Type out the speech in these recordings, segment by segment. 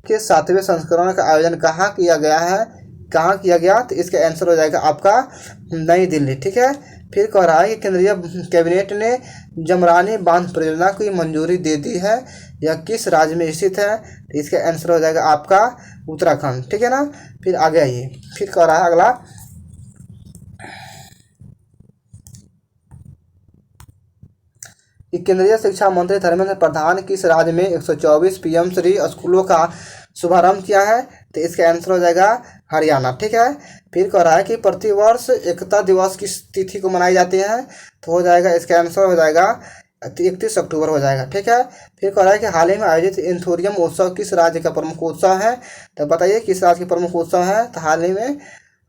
के 7वें संस्करण का आयोजन कहाँ किया गया है, कहाँ किया गया, तो इसका आंसर हो जाएगा आपका नई दिल्ली। ठीक है। फिर कह रहा है कि केंद्रीय कैबिनेट ने जमरानी बांध परियोजना की मंजूरी दे दी है, यह किस राज्य में स्थित है, तो इसका आंसर हो जाएगा आपका उत्तराखंड। ठीक है ना। फिर आगे आइए, फिर कह रहा है अगला कि केंद्रीय शिक्षा मंत्री धर्मेंद्र प्रधान किस राज्य में 124 पीएम श्री स्कूलों का शुभारंभ किया है, तो इसका आंसर हो जाएगा हरियाणा। ठीक है। फिर कह रहा है कि प्रतिवर्ष एकता दिवस किस तिथि को मनाई जाती है, तो हो जाएगा इसका आंसर हो जाएगा 31 अक्टूबर हो जाएगा। ठीक है। फिर कह रहा है कि हाल ही में आयोजित एंथोरियम उत्सव किस राज्य का प्रमुख उत्सव है, तो बताइए किस राज्य का प्रमुख उत्सव है, तो हाल ही में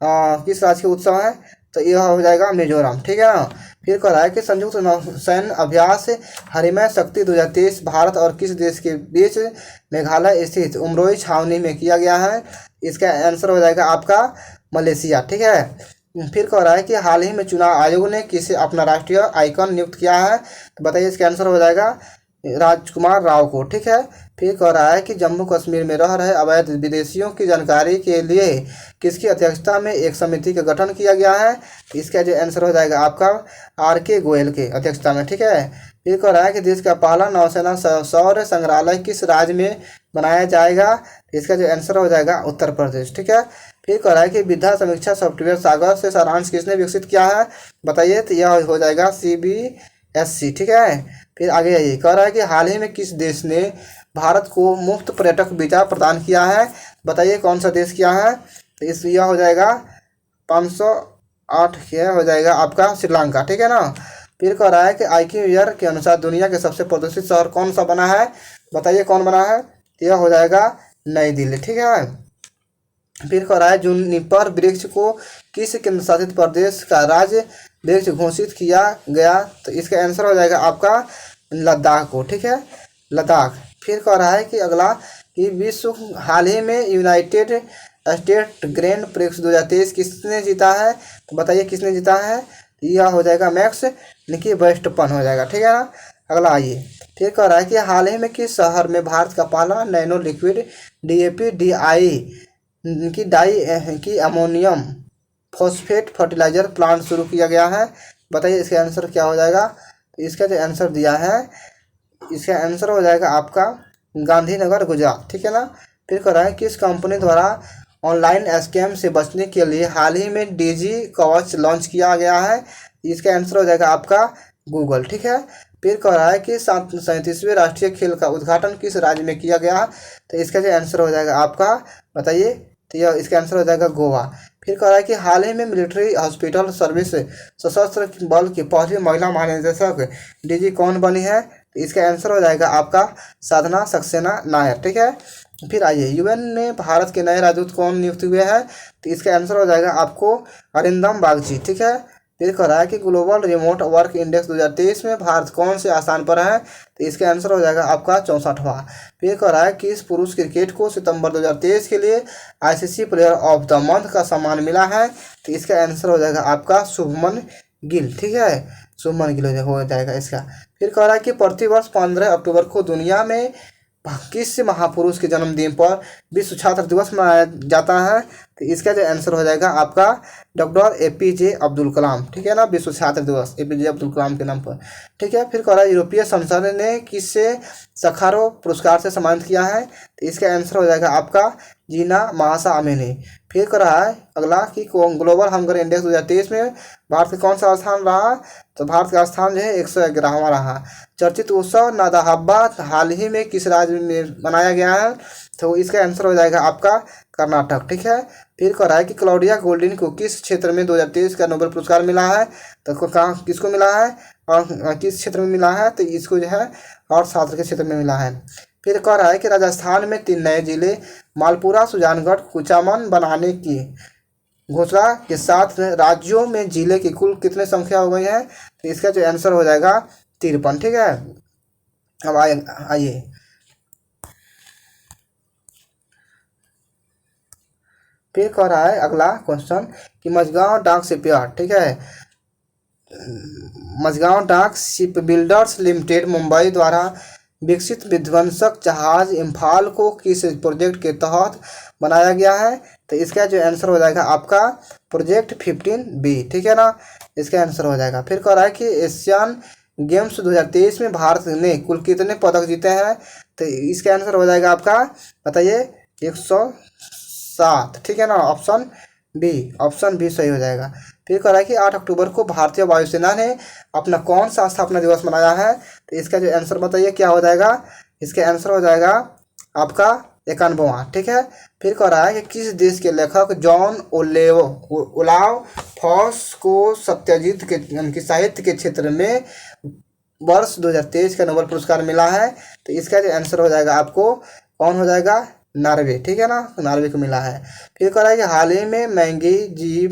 किस राज्य का उत्सव है, तो यह हो जाएगा मिजोरम। ठीक है ना। फिर कह रहा है कि संयुक्त नौसैन्य अभ्यास हरिमय शक्ति 2023 भारत और किस देश के बीच मेघालय स्थित उमरोई छावनी में किया गया है, इसका आंसर हो जाएगा आपका मलेशिया। ठीक है। फिर कह रहा है कि हाल ही में चुनाव आयोग ने किसे अपना राष्ट्रीय आइकन नियुक्त किया है, तो बताइए इसका आंसर हो जाएगा राजकुमार राव को। ठीक है। फिर कह रहा है कि जम्मू कश्मीर में रह रहे अवैध विदेशियों की जानकारी के लिए किसकी अध्यक्षता में एक समिति का गठन किया गया है, इसका जो आंसर हो जाएगा आपका RK गोयल के अध्यक्षता में। ठीक है। फिर कह रहा है कि देश का पहला नौसेना सौर संग्रहालय किस राज्य में बनाया जाएगा, इसका जो आंसर हो जाएगा उत्तर प्रदेश। ठीक है। फिर कह रहा है कि विद्या समीक्षा सॉफ्टवेयर सागर से सारांश किसने विकसित किया है, बताइए, तो यह हो जाएगा CBSC। ठीक है। फिर आगे आइए, कह रहा है कि हाल ही में किस देश ने भारत को मुफ्त पर्यटक वीजा प्रदान किया है, बताइए कौन सा देश किया है, तो इस यह हो जाएगा 508 यह हो जाएगा आपका श्रीलंका। ठीक है ना। फिर कह रहा है कि IQVIA के अनुसार दुनिया के सबसे प्रदूषित शहर कौन सा बना है, बताइए कौन बना है, तो यह हो जाएगा नई दिल्ली। ठीक है। फिर कह रहा है जूनिपर वृक्ष को किस केंद्र शासित प्रदेश का राज्य वृक्ष घोषित किया गया, तो इसका आंसर हो जाएगा आपका लद्दाख को। ठीक है, लद्दाख। फिर कह रहा है कि अगला कि विश्व हाल ही में यूनाइटेड स्टेट ग्रैंड प्रिक्स 2023 किसने जीता है, तो बताइए किसने जीता है, यह हो जाएगा मैक्स निकी वेस्टपन हो जाएगा। ठीक है ना। अगला आइए, फिर कह रहा है कि हाल ही में किस शहर में भारत का पहला नैनो लिक्विड DAP की अमोनियम फॉस्फेट फर्टिलाइजर प्लांट शुरू किया गया है, बताइए इसका आंसर क्या हो जाएगा, तो इसका जो आंसर दिया है इसका आंसर हो जाएगा आपका गांधीनगर गुजरात। ठीक है ना। फिर कह रहा है किस कंपनी द्वारा ऑनलाइन स्कैम से बचने के लिए हाल ही में DG कवच लॉन्च किया गया है, इसका आंसर हो जाएगा आपका गूगल। ठीक है। फिर कह रहा है कि 37वें राष्ट्रीय खेल का उद्घाटन किस राज्य में किया गया, तो इसका जो आंसर हो जाएगा आपका, बताइए, तो यह इसका आंसर हो जाएगा गोवा। फिर कह रहा है कि हाल ही में मिलिट्री हॉस्पिटल सर्विस सशस्त्र बल की पहली महिला महानिदेशक DG कौन बनी है, तो इसका आंसर हो जाएगा आपका साधना सक्सेना नायर। ठीक है। फिर आइए, UN में भारत के नए राजदूत कौन नियुक्त हुए हैं, तो इसका आंसर हो जाएगा आपको अरिंदम बागची। ठीक है। फिर कह रहा है कि ग्लोबल रिमोट वर्क इंडेक्स 2023 में भारत कौन से स्थान पर है, तो इसका आंसर हो जाएगा आपका 64वां। फिर कह रहा है कि इस पुरुष क्रिकेट को सितंबर 2023 के लिए ICC player of the month का सम्मान मिला है, तो इसका आंसर हो जाएगा आपका शुभमन गिल। ठीक है, शुभमन गिल हो जाएगा इसका। फिर कह रहा है कि प्रतिवर्ष 15 अक्टूबर को दुनिया में किस महापुरुष के जन्मदिन पर विश्व छात्र दिवस मनाया जाता है, तो इसका जो आंसर हो जाएगा आपका डॉक्टर APJ अब्दुल कलाम। ठीक है ना, विश्व छात्र दिवस APJ अब्दुल कलाम के नाम पर। ठीक है। फिर कह रहा है यूरोपीय संसद ने किससे सखारो पुरस्कार से सम्मानित किया है, तो इसका आंसर हो जाएगा आपका जीना महासा अमेनी। फिर कह रहा है अगला कि ग्लोबल हंगर इंडेक्स 2023 में भारत का कौन सा स्थान रहा, तो भारत का स्थान जो है 111वां रहा। चर्चित उत्सव नादाहब्बा हाल ही में किस राज्य में मनाया गया है, तो इसका आंसर हो जाएगा आपका कर्नाटक। ठीक है। फिर कह रहा है कि क्लाउडिया गोल्डिन को किस क्षेत्र में 2023 का नोबेल पुरस्कार मिला है, तो कहाँ किसको मिला है और किस क्षेत्र में मिला है, तो इसको जो है अर्थशास्त्र के क्षेत्र में मिला है। फिर कह रहा है कि राजस्थान में 3 नए जिले मालपुरा सुजानगढ़ कुचामन बनाने की घोषणा के साथ राज्यों में जिले की कुल कितने संख्या हो गई है, तो इसका जो आंसर हो जाएगा 53। ठीक है। अब आइए, फिर कह रहा है अगला क्वेश्चन कि मझगांव डाक शिपयार्ड, ठीक है, मझगांव डाक शिप बिल्डर्स लिमिटेड मुंबई द्वारा विकसित विध्वंसक जहाज इम्फाल को किस प्रोजेक्ट के तहत बनाया गया है? तो इसका जो आंसर हो जाएगा आपका प्रोजेक्ट 15B, ठीक है ना, इसका आंसर हो जाएगा। फिर कह रहा है कि एशियन गेम्स 2023 में भारत ने कुल कितने पदक जीते हैं? तो इसका आंसर हो जाएगा आपका, बताइए, 107, ठीक है ना, ऑप्शन बी सही हो जाएगा। फिर कह रहा है कि 8 अक्टूबर को भारतीय वायुसेना ने अपना कौन सा स्थापना दिवस मनाया है? तो इसका जो आंसर बताइए क्या हो जाएगा? इसका आंसर हो जाएगा आपका 91वां, ठीक है। फिर कह रहा है कि किस देश के लेखक जॉन ओलाव फॉस को सत्यजीत के साहित्य के क्षेत्र में वर्ष 2023 का नोबेल पुरस्कार मिला है? तो इसका जो आंसर हो जाएगा आपको कौन हो जाएगा? नॉर्वे, ठीक है ना, नॉर्वे को मिला है। फिर कह रहा है कि हाल ही में मैंगी जी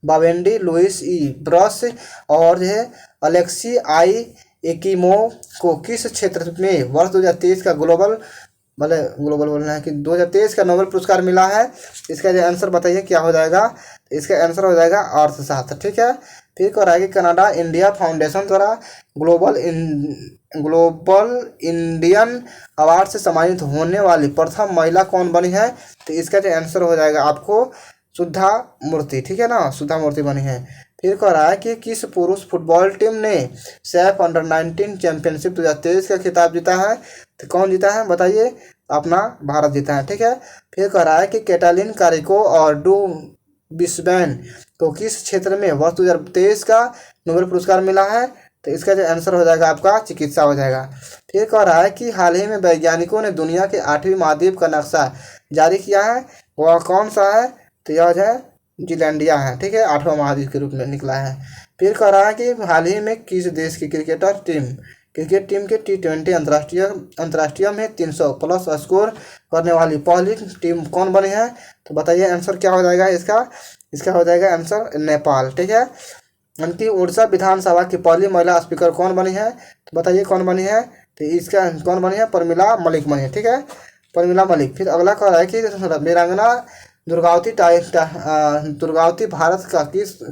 बावेंडी, लुइस ई ब्रस और जो है अलेक्सी आई एकिमो को किस क्षेत्र में वर्ष 2023 का ग्लोबल बोलना है कि 2023 का नोबेल पुरस्कार मिला है? इसका जो आंसर बताइए क्या हो जाएगा? इसका आंसर हो जाएगा अर्थशास्त्र, ठीक है। फिर कह रहा है कि कनाडा इंडिया फाउंडेशन द्वारा ग्लोबल इंडियन अवार्ड से सम्मानित होने वाली प्रथम महिला कौन बनी है? तो इसका जो आंसर हो जाएगा आपको सुधा मूर्ति, ठीक है ना, सुधा मूर्ति बनी है। फिर कह रहा है कि किस पुरुष फुटबॉल टीम ने सैफ अंडर-19 चैंपियनशिप 2023 का खिताब जीता है? तो कौन जीता है बताइए? अपना भारत जीता है, ठीक है। फिर कह रहा है कि कैटालिन कारिको और डू बिस्बैन को किस क्षेत्र में वर्ष 2023 का नोबेल पुरस्कार मिला है? तो इसका जो आंसर हो जाएगा आपका चिकित्सा हो जाएगा। फिर कह रहा है कि हाल ही में वैज्ञानिकों ने दुनिया के 8वें महाद्वीप का नक्शा जारी किया है, वह कौन सा है? तो यह जो है जीलैंडिया है, ठीक है, 8वां महाद्वीप के रूप में निकला है। फिर कह रहा है कि हाल ही में किस देश की क्रिकेट टीम के T20 अंतर्राष्ट्रीय में 300+ स्कोर करने वाली पहली टीम कौन बनी है? तो बताइए आंसर क्या हो जाएगा इसका हो जाएगा आंसर नेपाल, ठीक है। उनकी उड़ीसा विधानसभा की पहली महिला स्पीकर कौन बनी है? तो बताइए कौन बनी है? तो इसका कौन बनी है? प्रमिला मलिक बनी है, ठीक है, प्रमिला मलिक। फिर अगला कह रहा है कि वीरांगना दुर्गावती भारत का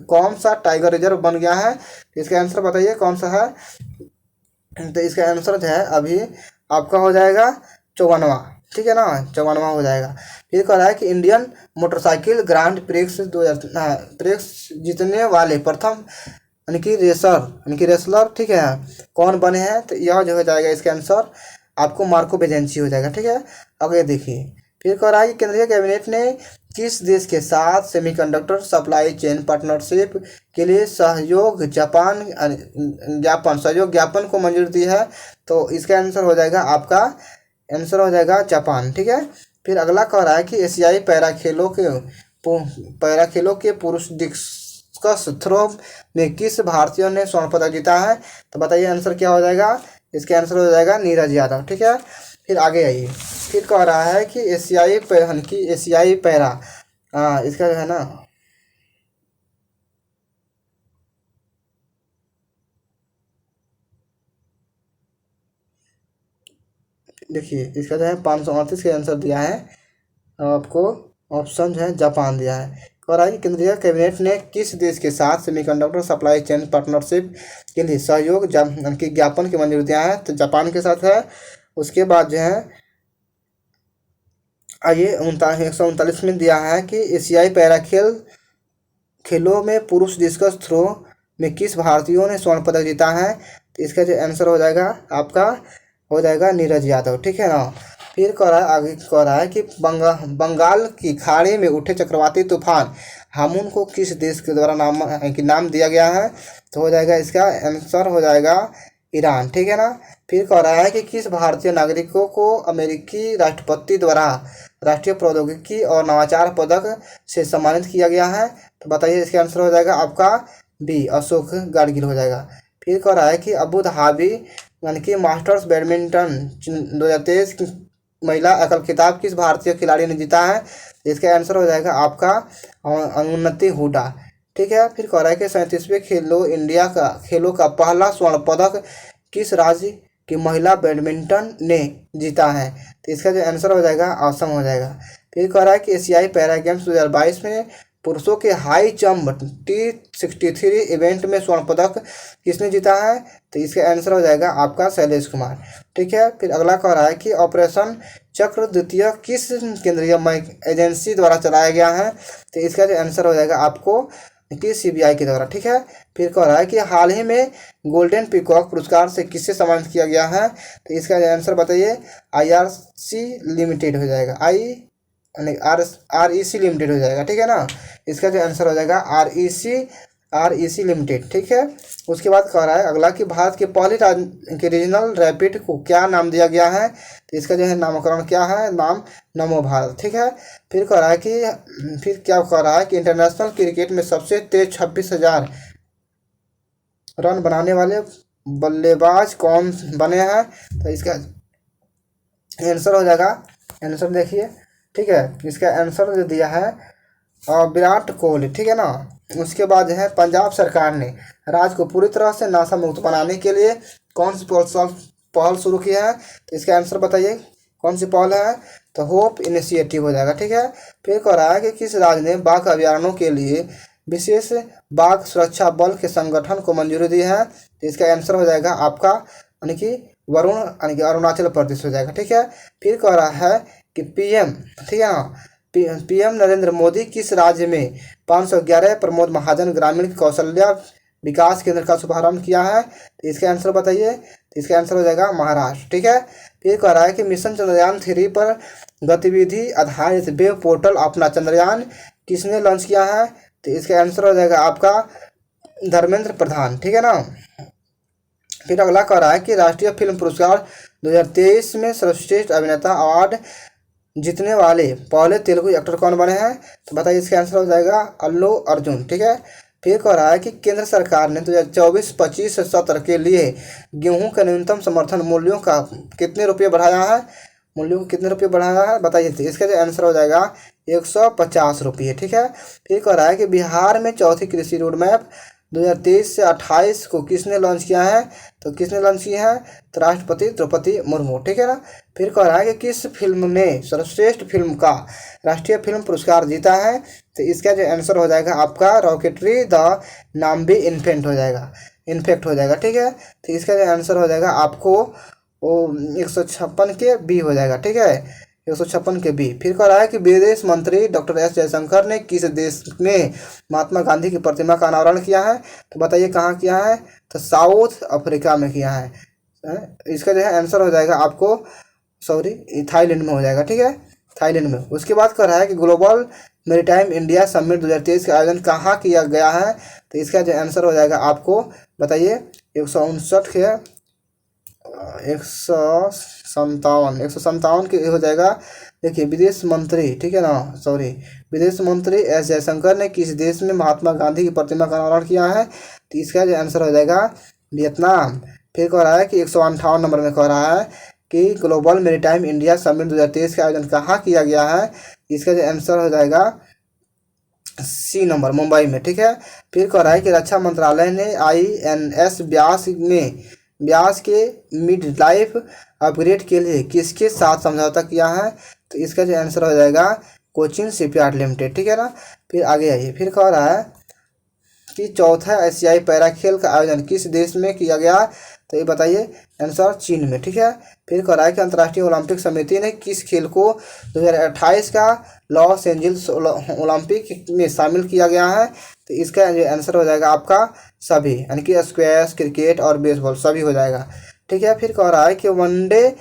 कौन सा टाइगर रिजर्व बन गया है? इसका आंसर बताइए कौन सा है? तो इसका आंसर जो है अभी आपका हो जाएगा 54वां, ठीक है ना, 54वां हो जाएगा। फिर कह रहा है कि इंडियन मोटरसाइकिल ग्रांड प्रिक्स जीतने वाले प्रथम रेसलर, ठीक है, कौन बने हैं? तो यह जो हो जाएगा इसका आंसर आपको मार्को बेजेंसी हो जाएगा, ठीक है। अगले देखिए, फिर कह रहा है कि केंद्रीय कैबिनेट ने किस देश के साथ सेमीकंडक्टर सप्लाई चेन पार्टनरशिप के लिए सहयोग ज्ञापन को मंजूरी दी है? तो इसका आंसर हो जाएगा आपका जापान, ठीक है। फिर अगला कह रहा है कि एशियाई पैरा खेलों के पुरुष डिस्कस थ्रो में किस भारतीय ने स्वर्ण पदक जीता है? तो बताइए आंसर क्या हो जाएगा? इसका आंसर हो जाएगा नीरज यादव, ठीक है। फिर आगे आइए, फिर कह रहा है कि एशियाई पैरा इसका जो है ना, देखिए इसका जो है 538 का आंसर दिया है आपको, ऑप्शन जो है जापान दिया है। कह रहा है कि केंद्रीय कैबिनेट ने किस देश के साथ सेमीकंडक्टर सप्लाई चेन पार्टनरशिप के लिए सहयोग ज्ञापन की मंजूरी दिया है? तो जापान के साथ है। उसके बाद जो है आइए 139 में दिया है कि एशियाई पैरा खेलों में पुरुष डिस्कस थ्रो में किस भारतीयों ने स्वर्ण पदक जीता है? तो इसका जो आंसर हो जाएगा आपका हो जाएगा नीरज यादव, ठीक है ना। फिर आगे कह रहा है कि बंगाल की खाड़ी में उठे चक्रवाती तूफान हामुन को किस देश के द्वारा नाम दिया गया है? तो हो जाएगा इसका आंसर हो जाएगा ईरान, ठीक है ना। फिर कह रहा है कि किस भारतीय नागरिकों को अमेरिकी राष्ट्रपति द्वारा राष्ट्रीय प्रौद्योगिकी और नवाचार पदक से सम्मानित किया गया है? तो बताइए इसका आंसर हो जाएगा आपका बी, अशोक गाडगिल हो जाएगा। फिर कह रहा है कि अबू धाबी यानी कि मास्टर्स बैडमिंटन 2023 महिला एकल खिताब किस भारतीय खिलाड़ी ने जीता है? इसका आंसर हो जाएगा आपका उन्नति हुडा, ठीक है। फिर कह रहा है कि 37वें खेलों का पहला स्वर्ण पदक किस राज्य की महिला बैडमिंटन ने जीता है? तो इसका जो आंसर हो जाएगा असम हो जाएगा। फिर कह रहा है कि एशियाई पैरा गेम्स 2022 में पुरुषों के हाई जंप T63 इवेंट में स्वर्ण पदक किसने जीता है? तो इसका आंसर हो जाएगा आपका शैलेश कुमार। ठीक है, फिर अगला कह रहा है कि ऑपरेशन चक्र द्वितीय किस केंद्रीय एजेंसी द्वारा चलाया गया है? तो इसका जो आंसर हो जाएगा आपको कि CBI के द्वारा। ठीक है, फिर कह रहा है कि हाल ही में गोल्डन पीकॉक पुरस्कार से किससे सम्मानित किया गया है? तो इसका आंसर बताइए। IRC लिमिटेड हो जाएगा, REC लिमिटेड हो जाएगा। ठीक है ना, इसका जो आंसर हो जाएगा REC लिमिटेड। ठीक है, उसके बाद कह रहा है अगला कि भारत के पहले के रीजनल रैपिड को क्या नाम दिया गया है? तो इसका जो है नामकरण क्या है? नाम नमो भारत। ठीक है, फिर कह रहा है कि फिर क्या कह रहा है कि इंटरनेशनल क्रिकेट में सबसे तेज 26,000 रन बनाने वाले बल्लेबाज कौन बने हैं? तो इसका आंसर हो जाएगा, आंसर देखिए। ठीक है, इसका आंसर जो दिया है विराट कोहली। ठीक है ना, उसके बाद जो है पंजाब सरकार ने राज्य को पूरी तरह से नशा मुक्त बनाने के लिए कौन सी पहल शुरू की है? तो इसका आंसर बताइए, कौन सी पहल है? तो होप इनिशिएटिव हो जाएगा। ठीक है, फिर कह रहा है कि किस राज्य ने बाघ अभ्यारण्यों के लिए विशेष बाघ सुरक्षा बल के संगठन को मंजूरी दी है? तो इसका आंसर हो जाएगा आपका यानी कि वरुण यानी कि अरुणाचल प्रदेश हो जाएगा। ठीक है, फिर कह रहा है कि PM, ठीक है ना, PM नरेंद्र मोदी किस राज्य में 511 प्रमोद महाजन ग्रामीण कौशल्या विकास केंद्र का शुभारंभ किया है? तो इसका आंसर बताइए। तो इसका आंसर हो जाएगा महाराष्ट्र। ठीक है, फिर कह रहा है कि मिशन चंद्रयान 3 पर गतिविधि आधारित वेब पोर्टल अपना चंद्रयान किसने लॉन्च किया है? तो इसका आंसर हो जाएगा आपका धर्मेंद्र प्रधान। ठीक है ना, फिर अगला कह रहा है कि राष्ट्रीय फिल्म पुरस्कार 2023 में सर्वश्रेष्ठ अभिनेता अवार्ड जीतने वाले पहले तेलुगु एक्टर कौन बने हैं? तो बताइए, इसका आंसर हो जाएगा अल्लू अर्जुन। ठीक है, फिर कह रहा है कि केंद्र सरकार ने 2024-25 सत्र के लिए गेहूं के न्यूनतम समर्थन मूल्यों का कितने रुपये बढ़ाया है? मूल्यों को कितने रुपये बढ़ाया है बताइए। तो इसका जो आंसर हो जाएगा 150 रुपये। ठीक है, फिर कह रहा है कि बिहार में चौथी कृषि रोड मैप 2023 से 28 को किसने लॉन्च किया है? तो किसने लॉन्च किया है? तो राष्ट्रपति द्रौपदी मुर्मू। ठीक है ना, फिर कह रहा है कि किस फिल्म ने सर्वश्रेष्ठ फिल्म का राष्ट्रीय फिल्म पुरस्कार जीता है? तो इसका जो आंसर हो जाएगा आपका रॉकेटरी द नाम्बी इन्फेक्ट हो जाएगा। ठीक है, तो इसका जो आंसर हो जाएगा आपको 156 के B हो जाएगा। ठीक है, 156 के B। फिर कह रहा है कि विदेश मंत्री डॉक्टर S जयशंकर ने किस देश में महात्मा गांधी की प्रतिमा का अनावरण किया है? तो बताइए कहाँ किया है? तो साउथ अफ्रीका में किया है। इसका जो है आंसर हो जाएगा आपको थाईलैंड में हो जाएगा। ठीक है, थाईलैंड में। उसके बाद कह रहा है कि ग्लोबल मैरीटाइम इंडिया समिट 2023 का आयोजन कहाँ किया गया है? तो इसका जो आंसर हो जाएगा आपको बताइए 159 के 157 के हो जाएगा। देखिए विदेश मंत्री, ठीक है ना, विदेश मंत्री S जयशंकर ने किस देश में महात्मा गांधी की प्रतिमा का अनावरण किया है? तो इसका जो आंसर हो जाएगा वियतनाम। फिर कह रहा है कि 158 नंबर में कह रहा है कि ग्लोबल मैरीटाइम इंडिया समिट 2023 का आयोजन कहाँ किया गया है? इसका जो आंसर हो जाएगा C नंबर, मुंबई में। ठीक है, फिर कह रहा है कि रक्षा मंत्रालय ने INS व्यास के मिड लाइफ अपग्रेड के लिए किसके साथ समझौता किया है? तो इसका जो आंसर हो जाएगा कोचिन शिपयार्ड लिमिटेड। ठीक है ना, फिर आगे आइए। फिर कह रहा है कि चौथा एशियाई पैरा खेल का आयोजन किस देश में किया गया? तो ये बताइए, आंसर चीन में। ठीक है, फिर कह रहा है कि अंतर्राष्ट्रीय ओलंपिक समिति ने किस खेल को 2028 का लॉस एंजल्स ओलंपिक में शामिल किया गया है? तो इसका जो आंसर हो जाएगा आपका सभी, यानी कि स्क्वैश, क्रिकेट और बेसबॉल सभी हो जाएगा। ठीक है, फिर कह रहा है कि वनडे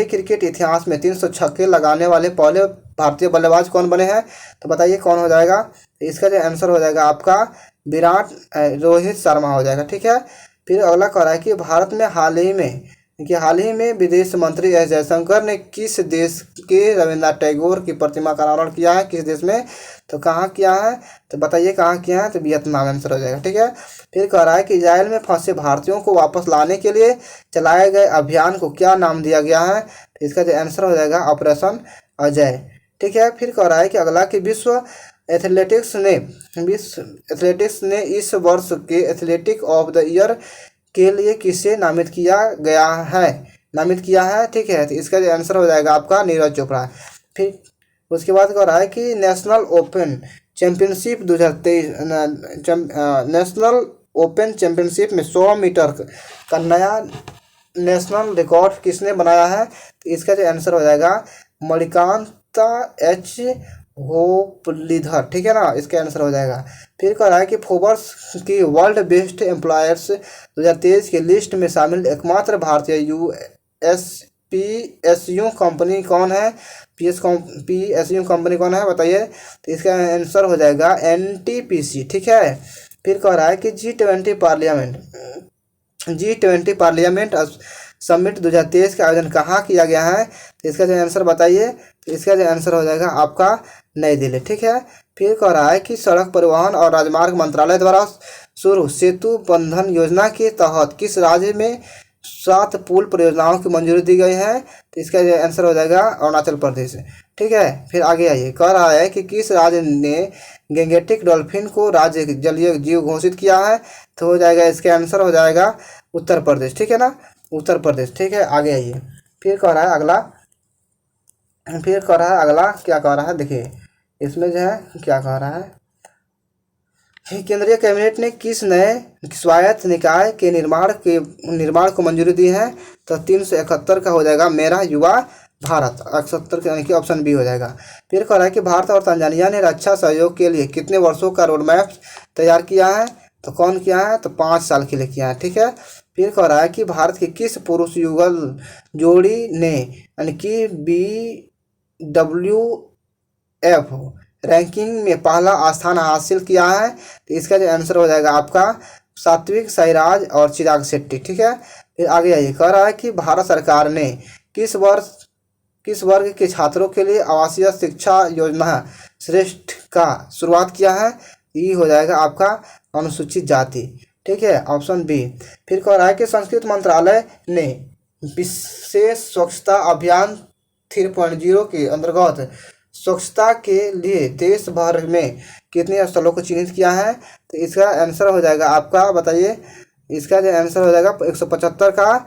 क्रिकेट इतिहास में 300 छक्के लगाने वाले पहले भारतीय बल्लेबाज कौन बने हैं? तो बताइए कौन हो जाएगा? तो इसका जो आंसर हो जाएगा आपका रोहित शर्मा हो जाएगा। ठीक है, फिर अगला कह रहा है कि भारत में हाल ही में विदेश मंत्री S जयशंकर ने किस देश के रविन्द्रनाथ टैगोर की प्रतिमा का अनावरण किया है? किस देश में? तो कहाँ किया है? तो बताइए कहाँ किया है? तो वियतनाम आंसर हो जाएगा। ठीक है, फिर कह रहा है कि इजराइल में फंसे भारतीयों को वापस लाने के लिए चलाए गए अभियान को क्या नाम दिया गया है? तो इसका जो आंसर हो जाएगा ऑपरेशन अजय। ठीक है, फिर कह रहा है कि अगला कि विश्व एथलेटिक्स ने इस वर्ष के एथलेटिक ऑफ द ईयर के लिए किसे नामित किया है? ठीक है, तो इसका जो आंसर हो जाएगा आपका नीरज चोपड़ा। फिर उसके बाद कह रहा है कि national open championship 2023, national open championship में 100 मीटर का नया नेशनल रिकॉर्ड किसने बनाया है? तो इसका जो आंसर हो जाएगा मणिकांता एच होपलीधर, ठीक है ना, इसका आंसर हो जाएगा। फिर कह रहा है कि फोर्ब्स की वर्ल्ड बेस्ट एम्प्लॉयर्स 2023 की लिस्ट में शामिल एकमात्र भारतीय PSU कंपनी कौन है? PSU कंपनी कौन है बताइए? तो इसका आंसर हो जाएगा NTPC, ठीक है। फिर कह रहा है कि G20 पार्लियामेंट समिट 2023 का आयोजन कहाँ किया गया है? तो इसका जो आंसर बताइए? तो इसका जो आंसर हो जाएगा आपका नई दिल्ली, ठीक है। फिर कह रहा है कि सड़क परिवहन और राजमार्ग मंत्रालय द्वारा शुरू सेतु बंधन योजना के तहत किस राज्य में 7 पुल परियोजनाओं की मंजूरी दी गई है? तो इसका जो आंसर हो जाएगा अरुणाचल प्रदेश, ठीक है। फिर आगे आइए, कह रहा है कि किस राज्य ने गैंगेटिक डॉल्फिन को राज्य जलीय जीव घोषित किया है? तो हो जाएगा इसका आंसर हो जाएगा उत्तर प्रदेश, ठीक है ना, उत्तर प्रदेश, ठीक है। आगे आइए, फिर कह रहा है अगला क्या कह रहा है, देखिए इसमें जो है क्या कह रहा है, केंद्रीय कैबिनेट ने किस नए स्वायत्त निकाय के निर्माण को मंजूरी दी है? तो 371 का हो जाएगा मेरा युवा भारत, 71 का यानी कि ऑप्शन बी हो जाएगा। फिर कह रहा है कि भारत और तंजानिया ने रक्षा सहयोग के लिए कितने वर्षों का रोड मैप तैयार किया है? तो कौन किया है? तो 5 साल के लिए किया है, ठीक है। फिर कह रहा है कि भारत की किस पुरुष युगल जोड़ी ने यानी कि BWF रैंकिंग में पहला स्थान हासिल किया है? तो इसका जो आंसर हो जाएगा आपका सात्विक साईराज और चिराग शेट्टी, ठीक है। फिर आगे आइए, कह रहा है कि भारत सरकार ने किस वर्ग के छात्रों के लिए आवासीय शिक्षा योजना श्रेष्ठ का शुरुआत किया है? ये हो जाएगा आपका अनुसूचित जाति, ठीक है, ऑप्शन बी। फिर कह रहा है कि संस्कृत मंत्रालय ने विशेष स्वच्छता अभियान 3.0 के अंतर्गत स्वच्छता के लिए देश भर में कितने स्थलों को चिन्हित किया है? तो इसका आंसर हो जाएगा आपका बताइए? इसका जो आंसर हो जाएगा 175 का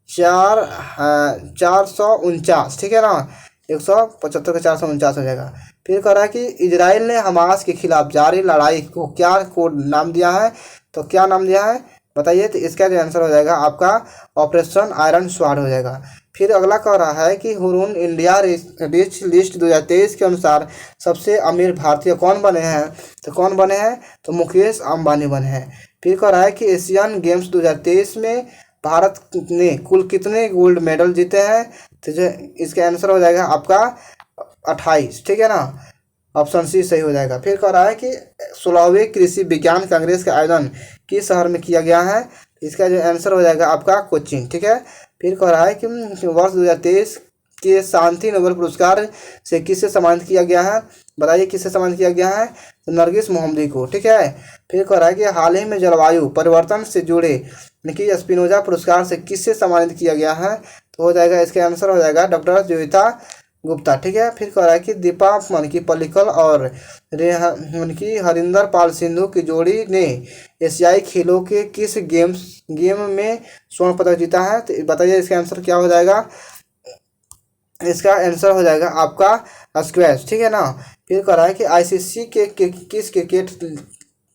449, ठीक है ना, 175 का 449 हो जाएगा। फिर कह रहा है कि इजराइल ने हमास के खिलाफ जारी लड़ाई को क्या कोड नाम दिया है? तो क्या नाम दिया है बताइए? तो इसका जो आंसर हो जाएगा आपका ऑपरेशन आयरन स्वॉर्ड हो जाएगा। फिर अगला कह रहा है कि हुरून इंडिया रिच लिस्ट 2023 के अनुसार सबसे अमीर भारतीय कौन बने हैं? तो कौन बने हैं? तो मुकेश अंबानी बने हैं। फिर कह रहा है कि एशियन गेम्स 2023 में भारत ने कुल कितने गोल्ड मेडल जीते हैं? तो जो इसका आंसर हो जाएगा आपका 28, ठीक है ना, ऑप्शन सी सही हो जाएगा। फिर कह रहा है कि 16वें कृषि विज्ञान कांग्रेस का आयोजन किस शहर में किया गया है? इसका जो आंसर हो जाएगा आपका कोचीन, ठीक है। फिर कह रहा है कि वर्ष 2023 के शांति नोबेल पुरस्कार से किससे सम्मानित किया गया है? बताइए किससे सम्मानित किया गया है? तो नरगिस मोहम्मदी को, ठीक है। फिर कह रहा है कि हाल ही में जलवायु परिवर्तन से जुड़े निकी स्पिनोजा पुरस्कार से किससे सम्मानित किया गया है? तो हो जाएगा इसका आंसर हो जाएगा डॉक्टर जोविता गुप्ता, ठीक है। फिर कह रहा है कि दीपा मनकी पल्लिकल और मनकी हरिंदर पाल सिंधु की जोड़ी ने एशियाई खेलों के किस गेम में स्वर्ण पदक जीता है? तो बताइए इसका आंसर क्या हो जाएगा? इसका आंसर हो जाएगा आपका स्क्वैश, ठीक है ना। फिर कह रहा है कि ICC के किस क्रिकेट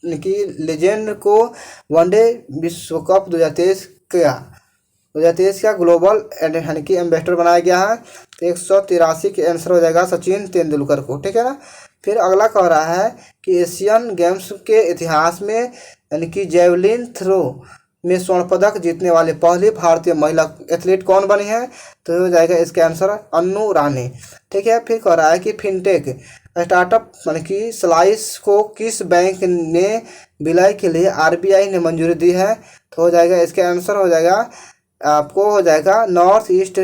की लेजेंड को वनडे विश्व कप 2023 का ग्लोबल यानी कि एम्बेसडर बनाया गया है? तो 183 के आंसर हो जाएगा सचिन तेंदुलकर को, ठीक है ना। फिर अगला कह रहा है कि एशियन गेम्स के इतिहास में यानी कि जेवलिन थ्रो में स्वर्ण पदक जीतने वाले पहली भारतीय महिला एथलीट कौन बनी है? तो हो जाएगा इसका आंसर अन्नू रानी, ठीक है। फिर कह रहा है कि फिनटेक स्टार्टअप यानी कि स्लाइस को किस बैंक ने विलय के लिए RBI ने मंजूरी दी है? तो हो जाएगा इसका आंसर हो जाएगा आपको हो जाएगा north east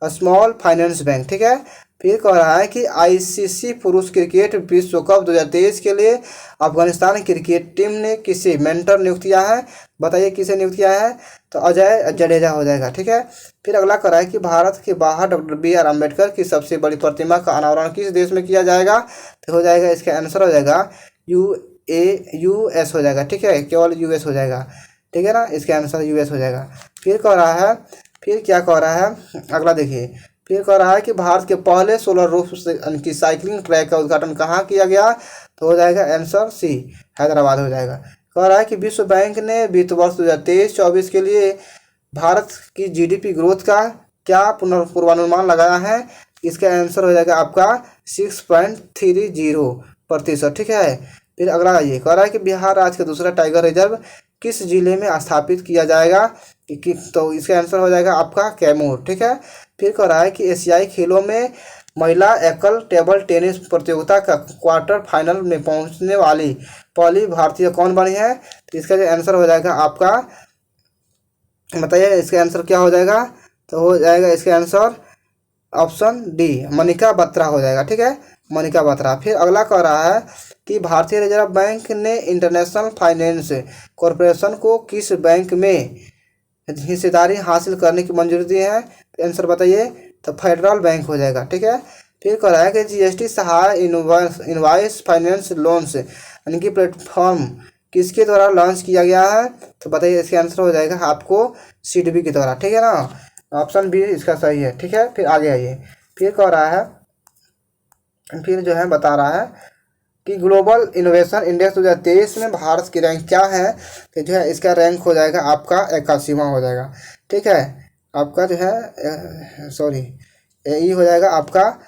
small finance bank, ठीक है। फिर कह रहा है कि ICC पुरुष क्रिकेट विश्व कप 2023 के लिए अफगानिस्तान क्रिकेट टीम ने किसे मेंटर नियुक्त किया है? बताइए किसे नियुक्त किया है? तो अजय जडेजा हो जाएगा, ठीक है। फिर अगला कह रहा है कि भारत के बाहर डॉक्टर BR अम्बेडकर की सबसे बड़ी प्रतिमा का अनावरण किस देश में किया जाएगा? तो हो जाएगा इसका आंसर हो जाएगा US हो जाएगा, ठीक है, केवल US हो जाएगा, ठीक है ना, इसका आंसर US हो जाएगा। फिर कह रहा है, फिर क्या कह रहा है अगला देखिए, फिर कह रहा है कि भारत के पहले सोलर रूफ से की साइकिलिंग ट्रैक का उद्घाटन कहाँ किया गया, तो हो जाएगा आंसर सी, हैदराबाद हो जाएगा। कह रहा है कि विश्व बैंक ने वित्त वर्ष 2023-24 के लिए भारत की जीडीपी ग्रोथ का क्या पूर्वानुमान लगाया है, इसका आंसर हो जाएगा आपका 6.30%, ठीक है। फिर अगला ये कह रहा है कि बिहार राज्य का दूसरा टाइगर रिजर्व किस जिले में स्थापित किया जाएगा, तो इसका आंसर हो जाएगा आपका कैमूर, ठीक है। फिर कह रहा है कि एशियाई खेलों में महिला एकल टेबल टेनिस प्रतियोगिता का क्वार्टर फाइनल में पहुंचने वाली पहली भारतीय कौन बनी है, तो इसका जो आंसर हो जाएगा आपका, बताइए इसका आंसर क्या हो जाएगा, तो हो जाएगा इसका answer option D, Manika Batra हो जाएगा, ठीक है, मनिका बत्रा। फिर अगला कह रहा है कि भारतीय रिजर्व बैंक ने इंटरनेशनल फाइनेंस कॉरपोरेशन को किस बैंक में हिस्सेदारी हासिल करने की मंजूरी दी है, आंसर बताइए, तो फेडरल बैंक हो जाएगा, ठीक है। फिर कह रहा है कि जीएसटी सहाय इनवॉइस फाइनेंस लोन्स यानी कि प्लेटफॉर्म किसके द्वारा लॉन्च किया गया है, तो बताइए इसका आंसर हो जाएगा आपको सिडबी के द्वारा, ठीक है ना, ऑप्शन बी इसका सही है, ठीक है। फिर आगे आइए, फिर कह रहा है, फिर जो है बता रहा है कि ग्लोबल इनोवेशन इंडेक्स 2023 में भारत की रैंक क्या है, तो जो है इसका रैंक हो जाएगा आपका 81वां हो जाएगा, ठीक है। आपका जो है सॉरी ये हो जाएगा आपका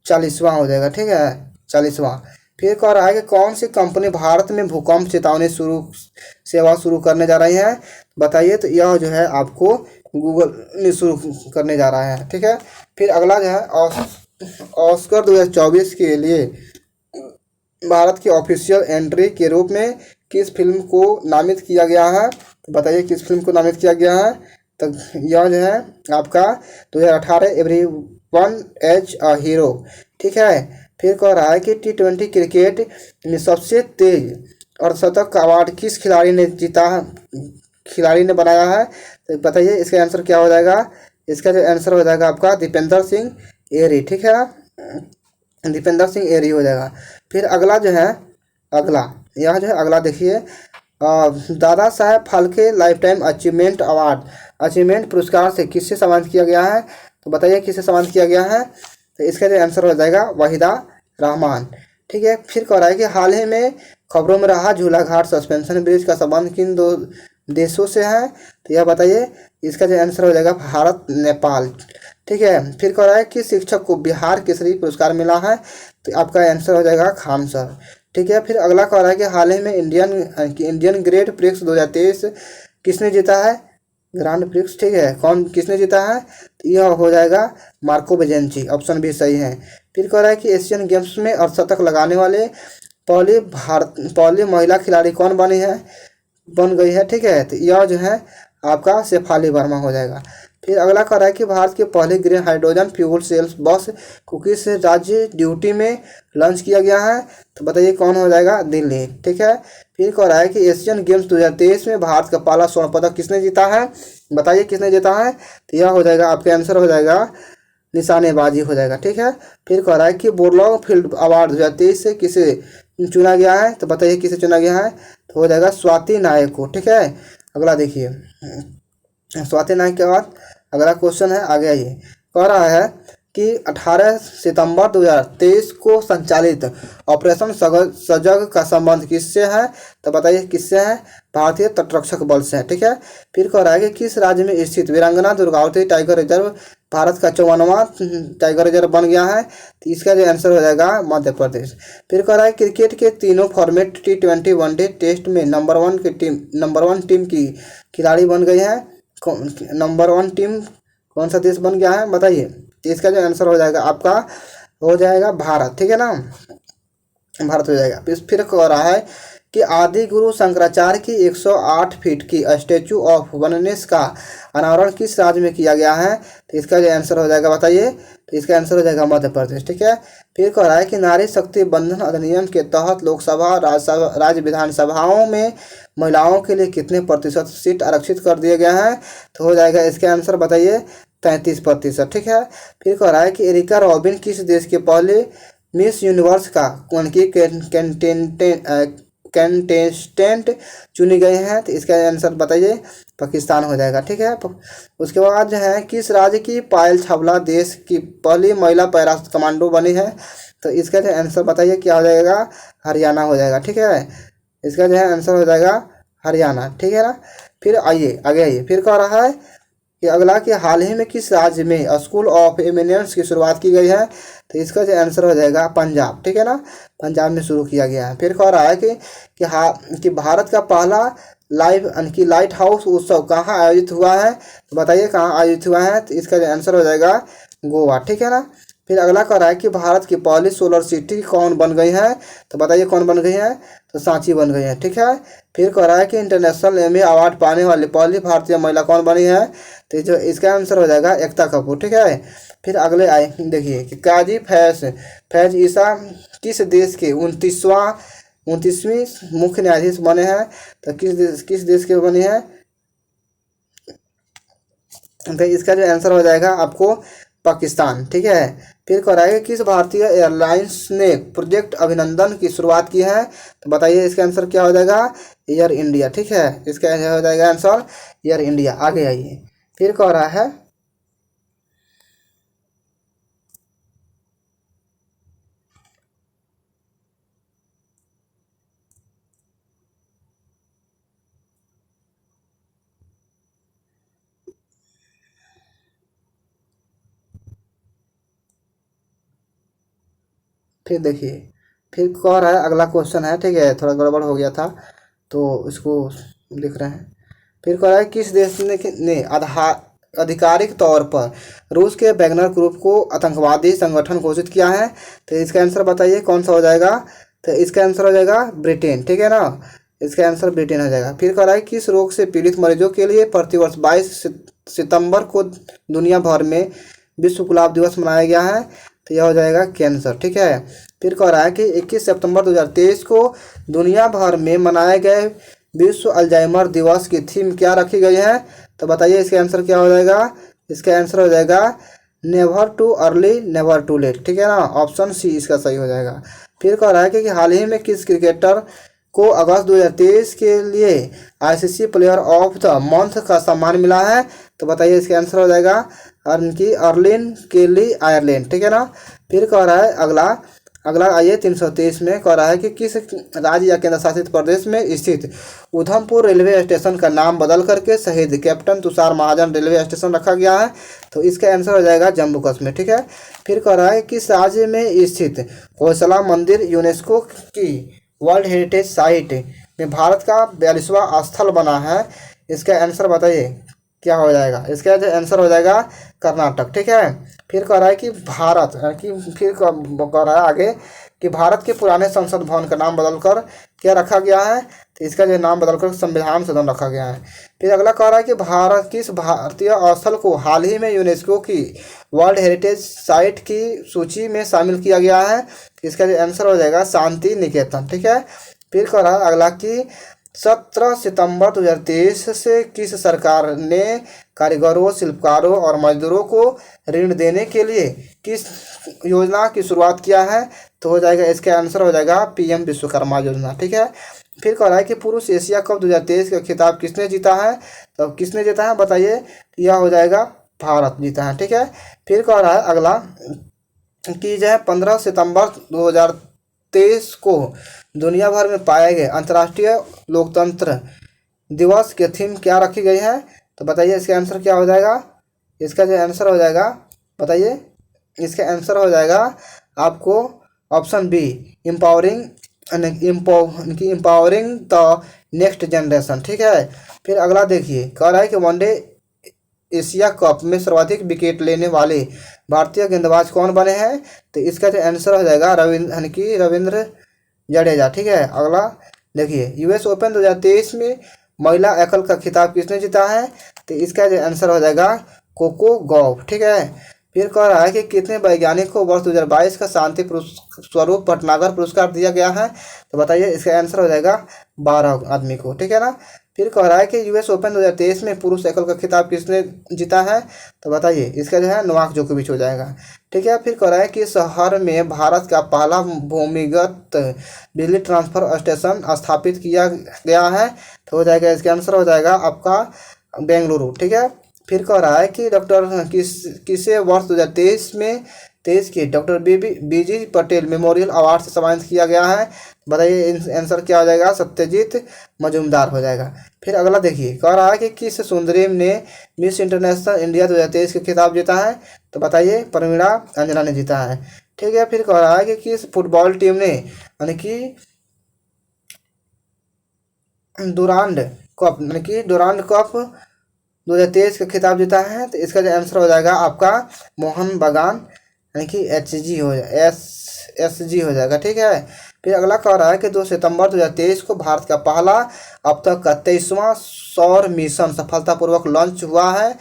40वां हो जाएगा, ठीक है, 40वां। फिर कह रहा है कि कौन सी कंपनी भारत में भूकंप चेतावनी सेवा शुरू करने जा रही है, बताइए, तो यह जो है आपको गूगल शुरू करने जा रहा है, ठीक है। फिर अगला जो है ऑस्कर 2024 के लिए भारत की ऑफिशियल एंट्री के रूप में किस फिल्म को नामित किया गया है, तो बताइए किस फिल्म को नामित किया गया है, तो यह जो है आपका 2018 एवरीवन एज अ हीरो, ठीक है। फिर कह रहा है कि T20 क्रिकेट में सबसे तेज और शतक का अवार्ड किस खिलाड़ी ने जीता, खिलाड़ी ने बनाया है, तो बताइए इसका आंसर क्या हो जाएगा, इसका जो आंसर हो जाएगा आपका दीपेंद्र सिंह एरी, ठीक है, दीपेंद्र सिंह एरी हो जाएगा। फिर अगला जो है, अगला यह जो है अगला देखिए, Dada Saheb Phalke life time achievement पुरस्कार से किससे सम्मानित किया गया है, तो बताइए किससे सम्मानित किया गया है, तो इसका जो आंसर हो जाएगा वहीदा रहमान, ठीक है। फिर कह रहा है कि हाल ही में खबरों में रहा झूलाघाट सस्पेंशन ब्रिज का संबंध किन दो देशों से है, तो यह बताइए, इसका जो आंसर हो जाएगा भारत नेपाल, ठीक है। फिर कह रहा है कि शिक्षक को बिहार केसरी पुरस्कार मिला है, तो आपका आंसर हो जाएगा खान सर, ठीक है। फिर अगला कह रहा है कि हाल ही में इंडियन ग्रेट प्रिक्स 2023 किसने जीता है, ग्रांड प्रिक्स, ठीक है, कौन किसने जीता है, तो यह हो जाएगा मार्को बेजेंची, ऑप्शन भी सही है। फिर कह रहा है कि एशियन गेम्स में अर्धशतक लगाने वाले पहली महिला खिलाड़ी कौन बन गई है, ठीक है, तो यह जो है आपका शेफाली वर्मा हो जाएगा। फिर अगला कह रहा है कि भारत के पहले ग्रीन हाइड्रोजन फ्यूल सेल्स बस को किस राज्य ड्यूटी में लॉन्च किया गया है, तो बताइए कौन हो जाएगा, दिल्ली, ठीक है। फिर कह रहा है कि एशियन गेम्स 2023 में भारत का पहला स्वर्ण पदक किसने जीता है, बताइए किसने जीता है, तो यह हो जाएगा आपके आंसर हो जाएगा निशानेबाजी हो जाएगा, ठीक है। फिर कह रहा है कि बोरलॉग फील्ड अवार्ड 2023 से किसे चुना गया है, तो बताइए किसे चुना गया है, तो हो जाएगा स्वाति नायक को, ठीक है। अगला देखिए, स्वाति नायक के बाद अगला क्वेश्चन है, आगे आइए, कह रहा है कि 18 सितंबर 2023 को संचालित ऑपरेशन सजग का संबंध किससे है, तो बताइए किससे है, भारतीय तटरक्षक बल से है, ठीक है। फिर कह रहा है कि किस राज्य में स्थित वीरांगना दुर्गावती टाइगर रिजर्व भारत का 54वां टाइगर रिजर्व बन गया है, तो इसका जो आंसर हो जाएगा मध्य प्रदेश। फिर कह रहा है क्रिकेट के तीनों फॉर्मेट T20 वनडे टेस्ट में नंबर वन टीम की खिलाड़ी बन गई है, नंबर 1 टीम कौन सा देश बन गया है, बताइए, तो इसका जो आंसर हो जाएगा आपका हो जाएगा भारत, ठीक है ना, भारत हो जाएगा। फिर कह रहा है कि आदि गुरु शंकराचार्य की 108 फीट की स्टैचू ऑफ वननेस का अनावरण किस राज्य में किया गया है, तो इसका जो आंसर हो जाएगा बताइए, तो इसका आंसर हो जाएगा मध्य प्रदेश, ठीक है। फिर कह रहा है कि नारी शक्ति बंधन अधिनियम के तहत लोकसभा राज्य विधानसभाओं में महिलाओं के लिए कितने प्रतिशत सीट आरक्षित कर दिए गए हैं, तो हो जाएगा इसका आंसर बताइए 33%, ठीक है। फिर कह रहा है कि एरिका रॉबिन किस देश के पहले मिस यूनिवर्स का उनकी कंटेस्टेंट चुनी गई हैं, तो इसका आंसर बताइए, पाकिस्तान हो जाएगा, ठीक है। उसके बाद जो है किस राज्य की पायल छावला देश की पहली महिला पैरा कमांडो बनी है, तो इसका जो आंसर बताइए क्या हो जाएगा, हरियाणा हो जाएगा, ठीक है। इसका जो है आंसर हो जाएगा हरियाणा, ठीक है ना। फिर आइए आगे आइए, फिर कह रहा है कि अगला कि हाल ही में किस राज्य में स्कूल ऑफ एमिनेंस की शुरुआत की गई है, तो इसका जो आंसर हो जाएगा पंजाब, ठीक है ना, पंजाब में शुरू किया गया है। फिर कह रहा है कि भारत का पहला लाइट हाउस उत्सव कहाँ आयोजित हुआ है, तो बताइए कहाँ आयोजित हुआ है, तो इसका जो आंसर हो जाएगा गोवा, ठीक है ना। फिर अगला कह रहा है कि भारत की पहली सोलर सिटी कौन बन गई है, तो बताइए कौन बन गई है, तो सांची बन गई है, ठीक है। फिर कह रहा है कि इंटरनेशनल एमी अवार्ड पाने वाली पहली भारतीय महिला कौन बनी है, तो जो इसका आंसर हो जाएगा एकता कपूर, ठीक है। फिर अगले आए देखिए कि काजी फैज ईसा किस देश के 29वीं मुख्य न्यायाधीश बने हैं, तो किस देश के बने हैं, तो इसका जो आंसर हो जाएगा आपको पाकिस्तान, ठीक है। फिर कह रहा है कि किस भारतीय एयरलाइंस ने प्रोजेक्ट अभिनंदन की शुरुआत की है, तो बताइए इसका आंसर क्या हो जाएगा, एयर इंडिया, ठीक है। इसका हो जाएगा आंसर एयर इंडिया। आगे आइए, फिर कह रहा है फिर देखिए, फिर कह रहा है अगला क्वेश्चन है, ठीक है, थोड़ा गड़बड़ हो गया था तो इसको लिख रहे हैं। फिर कह रहा है किस देश ने आधिकारिक तौर पर रूस के वैगनर ग्रुप को आतंकवादी संगठन घोषित किया है, तो इसका आंसर बताइए कौन सा हो जाएगा, तो इसका आंसर हो जाएगा ब्रिटेन, ठीक है ना, इसका आंसर ब्रिटेन हो जाएगा। फिर कह रहा है किस रोग से पीड़ित मरीजों के लिए प्रतिवर्ष 22 सितंबर को दुनिया भर में विश्व गुलाब दिवस मनाया गया है, तो यह हो जाएगा कैंसर, ठीक है। फिर कह रहा है कि 21 सितंबर 2023 को दुनिया भर में मनाए गए विश्व अल्जाइमर दिवस की थीम क्या रखी गई है, तो बताइए इसका आंसर क्या हो जाएगा, इसका आंसर हो जाएगा never too early never too late, ठीक है ना, ऑप्शन सी इसका सही हो जाएगा। फिर कह रहा है कि हाल ही में किस क्रिकेटर को अगस्त 2023 के लिए ICC player of the month का सम्मान मिला है, तो बताइए इसका आंसर हो जाएगा अर्लिन केली आयरलैंड, ठीक है ना। फिर कह रहा है अगला आइए 323 में कह रहा है कि किस राज्य या केंद्र शासित प्रदेश में स्थित उधमपुर रेलवे स्टेशन का नाम बदल करके शहीद कैप्टन तुषार महाजन रेलवे स्टेशन रखा गया है, तो इसका आंसर हो जाएगा जम्मू कश्मीर, ठीक है। फिर कह रहा है किस राज्य में स्थित होयसला मंदिर यूनेस्को की वर्ल्ड हेरिटेज साइट में भारत का 42वां स्थल बना है, इसका आंसर बताइए क्या हो जाएगा, इसका जो आंसर हो जाएगा कर्नाटक, ठीक है। फिर कह रहा है कि फिर कह रहा है आगे कि भारत के पुराने संसद भवन का नाम बदलकर क्या रखा गया है, तो इसका जो नाम बदलकर संविधान सदन रखा गया है। फिर अगला कह रहा है कि किस भारतीय स्थल को हाल ही में यूनेस्को की वर्ल्ड हेरिटेज साइट की सूची में शामिल किया गया है, इसका जो आंसर हो जाएगा शांति निकेतन, ठीक है। फिर कह रहा है अगला कि 17 सितंबर 2023 से किस सरकार ने कारीगरों, शिल्पकारों और मजदूरों को ऋण देने के लिए किस योजना की शुरुआत किया है, तो हो जाएगा इसका आंसर हो जाएगा पीएम विश्वकर्मा योजना, ठीक है। फिर कह रहा है कि पुरुष एशिया कप 2023 का खिताब किसने जीता है, तो किसने जीता है बताइए, यह हो जाएगा भारत जीता है, ठीक है। फिर कह रहा है अगला कि जो है 15 सितंबर 2023 को दुनिया भर में पाए गए अंतर्राष्ट्रीय लोकतंत्र दिवस की थीम क्या रखी गई है, तो बताइए इसका आंसर क्या हो जाएगा, इसका जो आंसर हो जाएगा बताइए, इसका आंसर हो जाएगा आपको option B empowering the next generation, ठीक है। फिर अगला देखिए कह रहा है कि वनडे एशिया कप में सर्वाधिक विकेट लेने वाले भारतीय गेंदबाज कौन बने हैं, तो इसका जो आंसर हो जाएगा रविंद्र जडेजा, ठीक है। अगला देखिए यूएस ओपन 2023 में महिला एकल का खिताब किसने जीता है, तो इसका जो आंसर हो जाएगा कोको गॉफ, ठीक है। फिर कह रहा है कि कितने वैज्ञानिक को वर्ष 2022 का शांति स्वरूप भटनागर पुरस्कार दिया गया है, तो बताइए इसका आंसर हो जाएगा 12 आदमी को, ठीक है ना। फिर कह रहा है कि यूएस ओपन 2023 में पुरुष एकल का खिताब किसने जीता है, तो बताइए इसका जो है नोवाक जोकोविच हो जाएगा, ठीक है। फिर कह रहा है कि शहर में भारत का पहला भूमिगत बिजली ट्रांसफर स्टेशन स्थापित किया गया है, तो हो जाएगा इसका आंसर हो जाएगा आपका बेंगलुरु, ठीक है। फिर कह रहा है कि डॉक्टर किसे वर्ष 2023 के डॉक्टर बीजी पटेल मेमोरियल अवार्ड से सम्मानित किया गया है? बताइए आंसर क्या हो जाएगा? सत्यजीत मजूमदार हो जाएगा। फिर अगला देखिए, कह रहा है कि किस सुंदरी ने मिस इंटरनेशनल इंडिया 2023 का खिताब जीता है? तो बताइए प्रवीणा अंजना ने जीता है, ठीक है। फिर कह रहा है कि किस फुटबॉल टीम ने यानी कि डुरांड कप 2023 का खिताब जीता है? तो इसका जो आंसर हो जाएगा आपका मोहन बगान यानी कि एस जी हो जाएगा, ठीक है। फिर अगला कह रहा है कि 2 सितंबर 2023 को भारत का पहला अब तक का 23वां सौर मिशन सफलतापूर्वक लॉन्च हुआ है,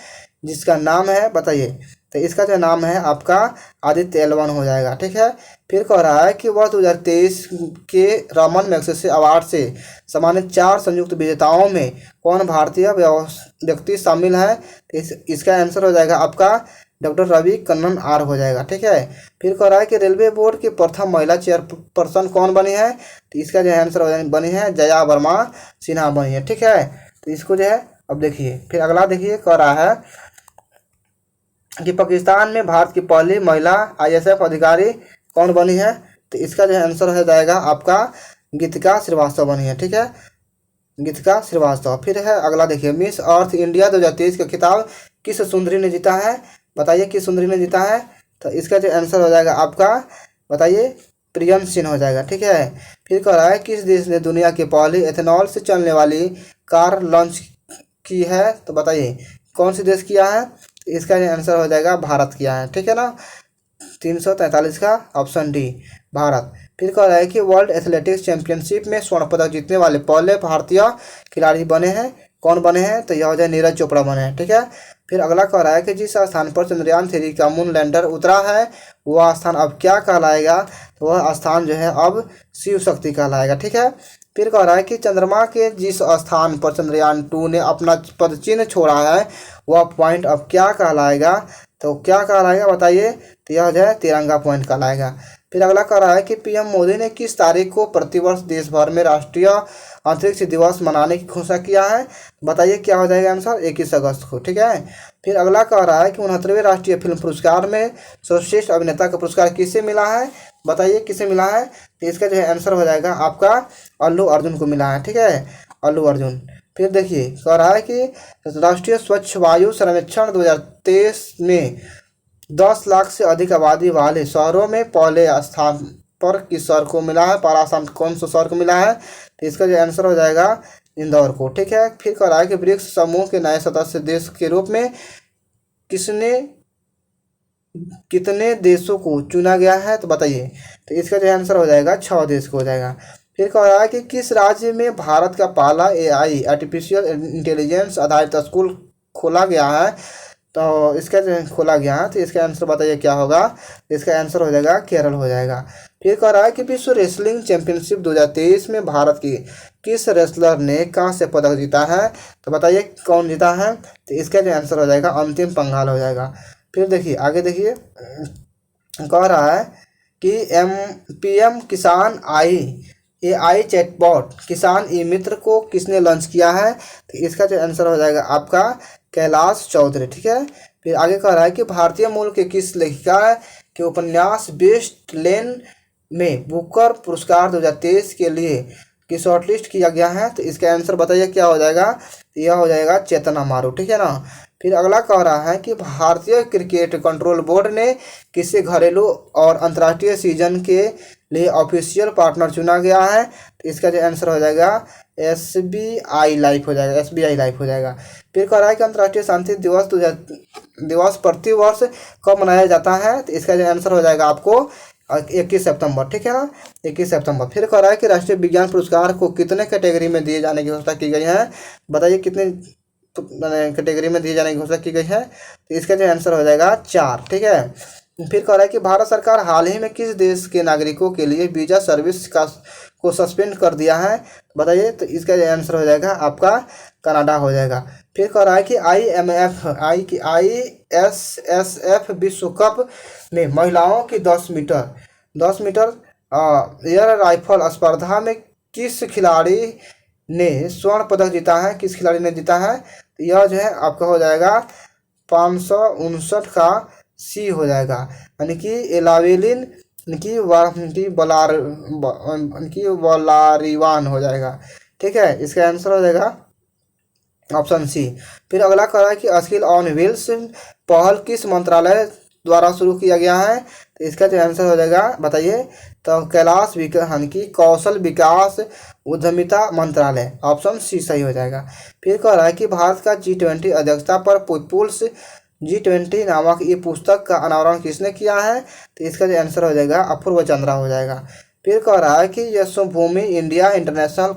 जिसका नाम है, बताइए। तो इसका जो नाम है आपका आदित्य L1 हो जाएगा, ठीक है। फिर कह रहा है कि वर्ष 2023 के रमन मैग्सेसे अवार्ड से सम्मानित 4 संयुक्त विजेताओं में कौन भारतीय व्यक्ति शामिल है? तो इसका आंसर हो जाएगा आपका डॉक्टर रवि कन्नन आर हो जाएगा, ठीक है। फिर कह रहा है कि रेलवे बोर्ड की प्रथम महिला चेयरपर्सन कौन बनी है? तो इसका जो आंसर हो जाएगा बनी है जया वर्मा सिन्हा बनी है, ठीक है। तो इसको जो है अब देखिए, फिर अगला देखिए, कह रहा है कि पाकिस्तान में भारत की पहली महिला ISF अधिकारी कौन बनी है? तो इसका जो आंसर हो जाएगा आपका गीतिका श्रीवास्तव बनी है, ठीक है, गीतिका श्रीवास्तव। फिर है अगला देखिए, मिस अर्थ इंडिया 2023 का खिताब किस सुंदरी ने जीता है? बताइए किस सुंदरी ने जीता है? तो इसका जो आंसर हो जाएगा आपका, बताइए, प्रियम सिंह हो जाएगा, ठीक है। फिर कह रहा है किस देश ने दुनिया की पहली एथेनॉल से चलने वाली कार लॉन्च की है? तो बताइए कौन सी देश किया है? इसका आंसर हो जाएगा भारत किया है, ठीक है ना। 343 का ऑप्शन डी भारत। फिर कह रहा है कि वर्ल्ड एथलेटिक्स चैंपियनशिप में स्वर्ण पदक जीतने वाले पहले भारतीय खिलाड़ी बने हैं, कौन बने हैं? तो यह हो जाए नीरज चोपड़ा बने हैं, ठीक है। फिर अगला कह रहा है कि जिस स्थान पर चंद्रयान 3 का मून लैंडर उतरा है वह स्थान अब क्या कहलाएगा? तो वह स्थान जो है अब शिव शक्ति कहलाएगा, ठीक है। फिर कह रहा है कि चंद्रमा के जिस स्थान पर चंद्रयान 2 ने अपना पद चिन्ह छोड़ा है वह पॉइंट अब क्या कहलाएगा? तो क्या कहलाएगा बताइए? तो यह जो है तिरंगा पॉइंट कहलाएगा। फिर अगला कह रहा है कि PM मोदी ने किस तारीख को प्रतिवर्ष देश भर में राष्ट्रीय अंतरिक्ष दिवस मनाने की घोषणा किया है? बताइए क्या हो जाएगा आंसर? 21 अगस्त को, ठीक है। फिर अगला कह रहा है कि 69वें राष्ट्रीय फिल्म पुरस्कार में सर्वश्रेष्ठ अभिनेता का पुरस्कार किसे मिला है? बताइए किसे मिला है? तो इसका जो है आंसर हो जाएगा आपका अल्लू अर्जुन को मिला है, ठीक है, अल्लू अर्जुन। फिर देखिए कह रहा है कि राष्ट्रीय स्वच्छ वायु सर्वेक्षण 2023 में 10 लाख से अधिक आबादी वाले शहरों में पहले स्थान पर किस शहर को मिला है? पहला स्थान कौन सा शहर को मिला है? तो इसका जो आंसर हो जाएगा इंदौर को, ठीक है। फिर कह रहा है कि ब्रिक्स समूह के नए सदस्य देश के रूप में कितने देशों को चुना गया है? तो बताइए। तो इसका जो आंसर हो जाएगा 6 देश को हो जाएगा। फिर कह रहा है कि किस राज्य में भारत का पहला AI आर्टिफिशियल इंटेलिजेंस आधारित स्कूल खोला गया है? तो इसका जो खोला गया है, तो इसका आंसर बताइए क्या होगा? इसका आंसर हो जाएगा केरल हो जाएगा। फिर कह रहा है कि विश्व रेसलिंग चैंपियनशिप 2023 में भारत की किस रेसलर ने कांस्य पदक जीता है? तो बताइए कौन जीता है? तो इसका जो आंसर हो जाएगा अंतिम पंघाल हो जाएगा। फिर देखिए आगे देखिए, कह रहा है कि PM किसान AI चैटबॉट किसान ई मित्र को किसने लॉन्च किया है? तो इसका जो आंसर हो जाएगा आपका कैलाश चौधरी, ठीक है। फिर आगे कह रहा है कि भारतीय मूल के किस लेखिका के उपन्यास बेस्ट लेन में बुकर पुरस्कार 2023 के लिए की शॉर्टलिस्ट किया गया है? तो इसका आंसर बताइए क्या हो जाएगा? यह हो जाएगा चेतना मारू, ठीक है ना। फिर अगला कह रहा है कि भारतीय क्रिकेट कंट्रोल बोर्ड ने किसे घरेलू और अंतर्राष्ट्रीय सीजन के लिए ऑफिशियल पार्टनर चुना गया है? तो इसका जो आंसर हो जाएगा SBI लाइफ हो जाएगा, SBI लाइफ हो जाएगा। फिर कह रहा है कि अंतर्राष्ट्रीय शांति दिवस प्रतिवर्ष कब मनाया जाता है? तो इसका जो आंसर हो जाएगा आपको 21 सितंबर, ठीक है ना, 21 सितंबर। फिर कह रहा है कि राष्ट्रीय विज्ञान पुरस्कार को कितने कैटेगरी में दिए जाने की घोषणा की गई है? बताइए कितने कैटेगरी में दिए जाने की घोषणा की गई है? तो इसका जो आंसर हो जाएगा 4, ठीक है। फिर कह रहा है कि भारत सरकार हाल ही में किस देश के नागरिकों के लिए वीजा सर्विस को सस्पेंड कर दिया है? बताइए। तो इसका जो आंसर हो जाएगा आपका कनाडा हो जाएगा। फिर कह रहा है कि ISSF विश्व कप में महिलाओं की 10 मीटर एयर राइफल स्पर्धा में किस खिलाड़ी ने स्वर्ण पदक जीता है? किस खिलाड़ी ने जीता है? तो यह जो है आपका हो जाएगा 559 का सी हो जाएगा, यानी कि एलावेलिन बलारिवान हो जाएगा। ठीक है, इसका आंसर हो जाएगा ऑप्शन सी। फिर अगला कह रहा है कि स्किल ऑन व्हील्स पहल किस मंत्रालय द्वारा शुरू किया गया है, तो इसका जो आंसर हो जाएगा बताइए, तो कैलाश विकास यानी कि कौशल विकास उद्यमिता मंत्रालय, ऑप्शन सी सही हो जाएगा। फिर कह रहा है कि भारत का G20 अध्यक्षता पर पीपुल्स G20 नामक ये पुस्तक का अनावरण किसने किया है, तो इसका जो आंसर हो जाएगा अपूर्व चंद्रा हो जाएगा। फिर कह रहा है कि Yashobhoomi India international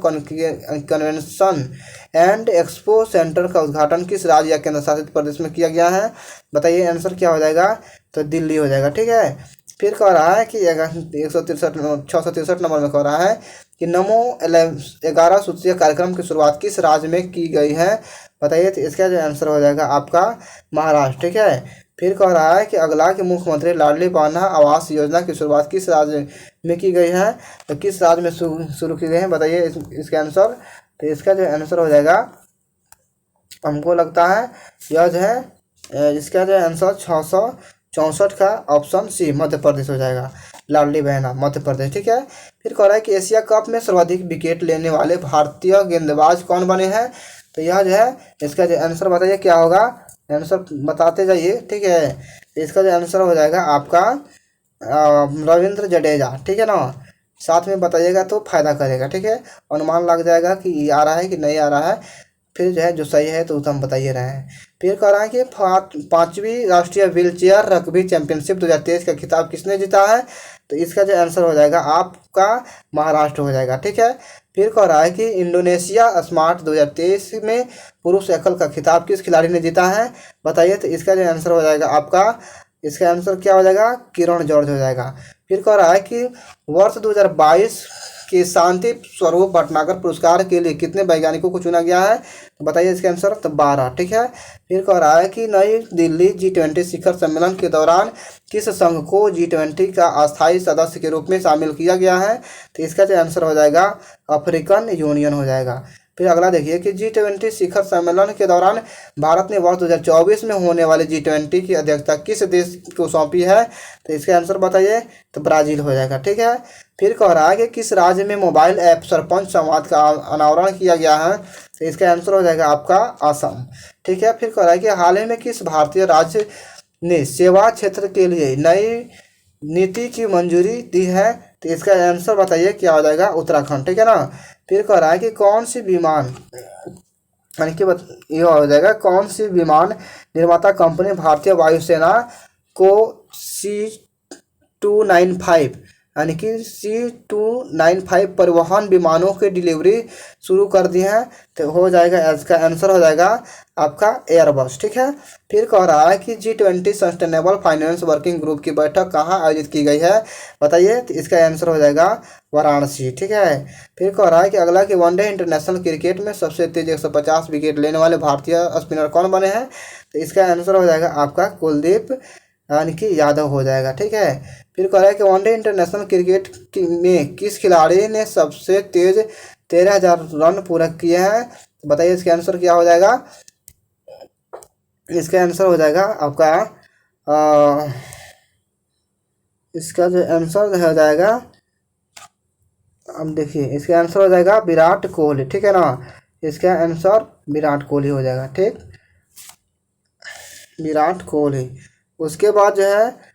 convention and expo centre का उद्घाटन किस राज्य या केंद्र शासित प्रदेश में किया गया है, बताइए आंसर क्या हो जाएगा, तो दिल्ली हो जाएगा। ठीक है, फिर कह रहा है कि 663 नंबर में कह रहा है कि नमो 11 सूत्रीय कार्यक्रम की शुरुआत किस राज्य में की गई है, बताइए, तो इसका जो आंसर हो जाएगा आपका महाराष्ट्र। ठीक है, फिर कह रहा है कि अगला कि मुख्यमंत्री लाडली बहना आवास योजना की शुरुआत किस राज्य में की गई है, तो किस राज्य में शुरू की गई है, बताइए इसका आंसर, तो इसका जो आंसर हो जाएगा हमको लगता है यह जो है इसका जो आंसर 664 का ऑप्शन सी मध्य प्रदेश हो जाएगा, लाडली बहना मध्य प्रदेश। ठीक है, फिर कह रहा है कि एशिया कप में सर्वाधिक विकेट लेने वाले भारतीय गेंदबाज कौन बने हैं, तो यह जो है इसका जो आंसर बताइए क्या होगा, आंसर बताते जाइए। ठीक है, इसका जो आंसर हो जाएगा आपका रविंद्र जडेजा। ठीक है ना, साथ में बताइएगा तो फायदा करेगा। ठीक है, अनुमान लग जाएगा कि ये आ रहा है कि नहीं आ रहा है, फिर जो है जो सही है तो हम बताइए रहे हैं। फिर कह रहा है कि 5वीं राष्ट्रीय व्हीलचेयर रग्बी चैंपियनशिप 2023 का खिताब किसने जीता है, तो इसका जो आंसर हो जाएगा आपका महाराष्ट्र हो जाएगा। ठीक है, फिर कह रहा है कि इंडोनेशिया स्मार्ट 2023 में पुरुष एकल का खिताब किस खिलाड़ी ने जीता है, बताइए, तो इसका जो आंसर हो जाएगा आपका, इसका आंसर क्या हो जाएगा, किरण जॉर्ज हो जाएगा। फिर कह रहा है कि वर्ष 2022 के शांति स्वरूप भटनागर पुरस्कार के लिए कितने वैज्ञानिकों को चुना गया है, तो बताइए इसका आंसर, तो 12। ठीक है, फिर कह रहा है कि नई दिल्ली G20 शिखर सम्मेलन के दौरान किस संघ को G20 का अस्थायी सदस्य के रूप में शामिल किया गया है, तो इसका जो आंसर हो जाएगा अफ्रीकन यूनियन हो जाएगा। फिर अगला देखिए कि G20 शिखर सम्मेलन के दौरान भारत ने वर्ष 2024 में होने वाले G20 की अध्यक्षता किस देश को सौंपी है, तो इसका आंसर बताइए, तो ब्राज़ील हो जाएगा। ठीक है, फिर कह रहा है कि किस राज्य में मोबाइल ऐप सरपंच संवाद का अनावरण किया गया है, तो इसका आंसर हो जाएगा आपका असम। ठीक है, फिर कह रहा है कि हाल ही में किस भारतीय राज्य ने सेवा क्षेत्र के लिए नई नीति की मंजूरी दी है, तो इसका आंसर बताइए क्या हो जाएगा, उत्तराखंड। ठीक है ना, फिर कह रहा है कि कौन सी विमान यानी कि यह हो जाएगा कौन सी विमान निर्माता कंपनी भारतीय वायुसेना को C295 यानी कि C295 परिवहन विमानों की डिलीवरी शुरू कर दी है, तो हो जाएगा इसका आंसर हो जाएगा आपका एयरबस। ठीक है, फिर कह रहा है कि G20 sustainable finance working group की बैठक कहाँ आयोजित की गई है, बताइए, तो इसका आंसर हो जाएगा वाराणसी। ठीक है, फिर कह रहा है कि अगला कि वनडे इंटरनेशनल क्रिकेट में सबसे तेज 150 विकेट लेने वाले भारतीय स्पिनर कौन बने हैं, तो इसका आंसर हो जाएगा आपका कुलदीप यानी कि यादव हो जाएगा। ठीक है, फिर कह रहा है कि वनडे इंटरनेशनल क्रिकेट में किस खिलाड़ी ने सबसे तेज 13,000 रन पूरा किए हैं, तो बताइए इसका आंसर क्या हो जाएगा, इसका आंसर हो जाएगा आपका इसका जो आंसर हो जाएगा, अब देखिए इसका आंसर हो जाएगा विराट कोहली। ठीक है ना, इसका आंसर विराट कोहली हो जाएगा। ठीक, विराट कोहली। उसके बाद जो है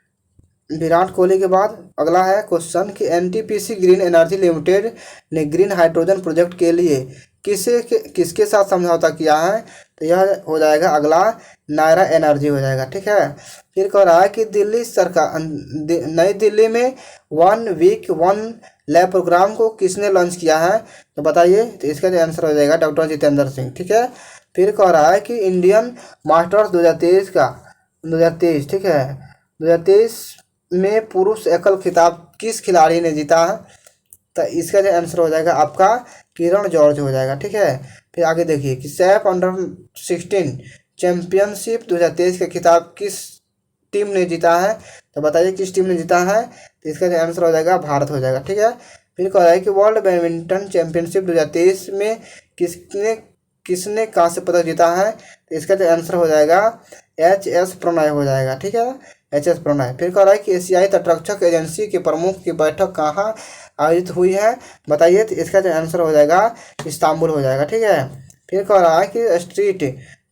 विराट कोहली के बाद अगला है क्वेश्चन कि NTPC ग्रीन एनर्जी लिमिटेड ने ग्रीन हाइड्रोजन प्रोजेक्ट के लिए किसके साथ समझौता किया है, तो यह हो जाएगा अगला नायरा एनर्जी हो जाएगा। ठीक है, फिर कह रहा है कि दिल्ली सरकार नई दिल्ली में 1 वीक 1 लैब प्रोग्राम को किसने लॉन्च किया है, तो बताइए, तो इसका जो आंसर हो जाएगा डॉक्टर जितेंद्र सिंह। ठीक है, फिर कह रहा है कि इंडियन मास्टर्स 2023 ठीक है 2023 में पुरुष एकल खिताब किस खिलाड़ी ने जीता है, तो इसका जो आंसर हो जाएगा आपका किरण जॉर्ज हो जाएगा। ठीक है, फिर आगे देखिए कि सैफ अंडर-16 चैंपियनशिप 2023 का खिताब किस टीम ने जीता है, तो बताइए किस टीम ने जीता है, तो इसका जो आंसर हो जाएगा भारत हो जाएगा। ठीक है, फिर कह रहा है कि वर्ल्ड बैडमिंटन चैंपियनशिप 2023 में किसने किसने कांस्य पदक जीता है? तो इसका जो आंसर हो जाएगा HS प्रणय हो जाएगा। ठीक है, HS प्रणय। फिर कह रहा है कि एशियाई तटरक्षक एजेंसी के प्रमुख की बैठक कहाँ आयोजित हुई है? बताइए। तो इसका जो आंसर हो जाएगा इस्तांबुल हो जाएगा। ठीक है। फिर कह रहा है कि स्ट्रीट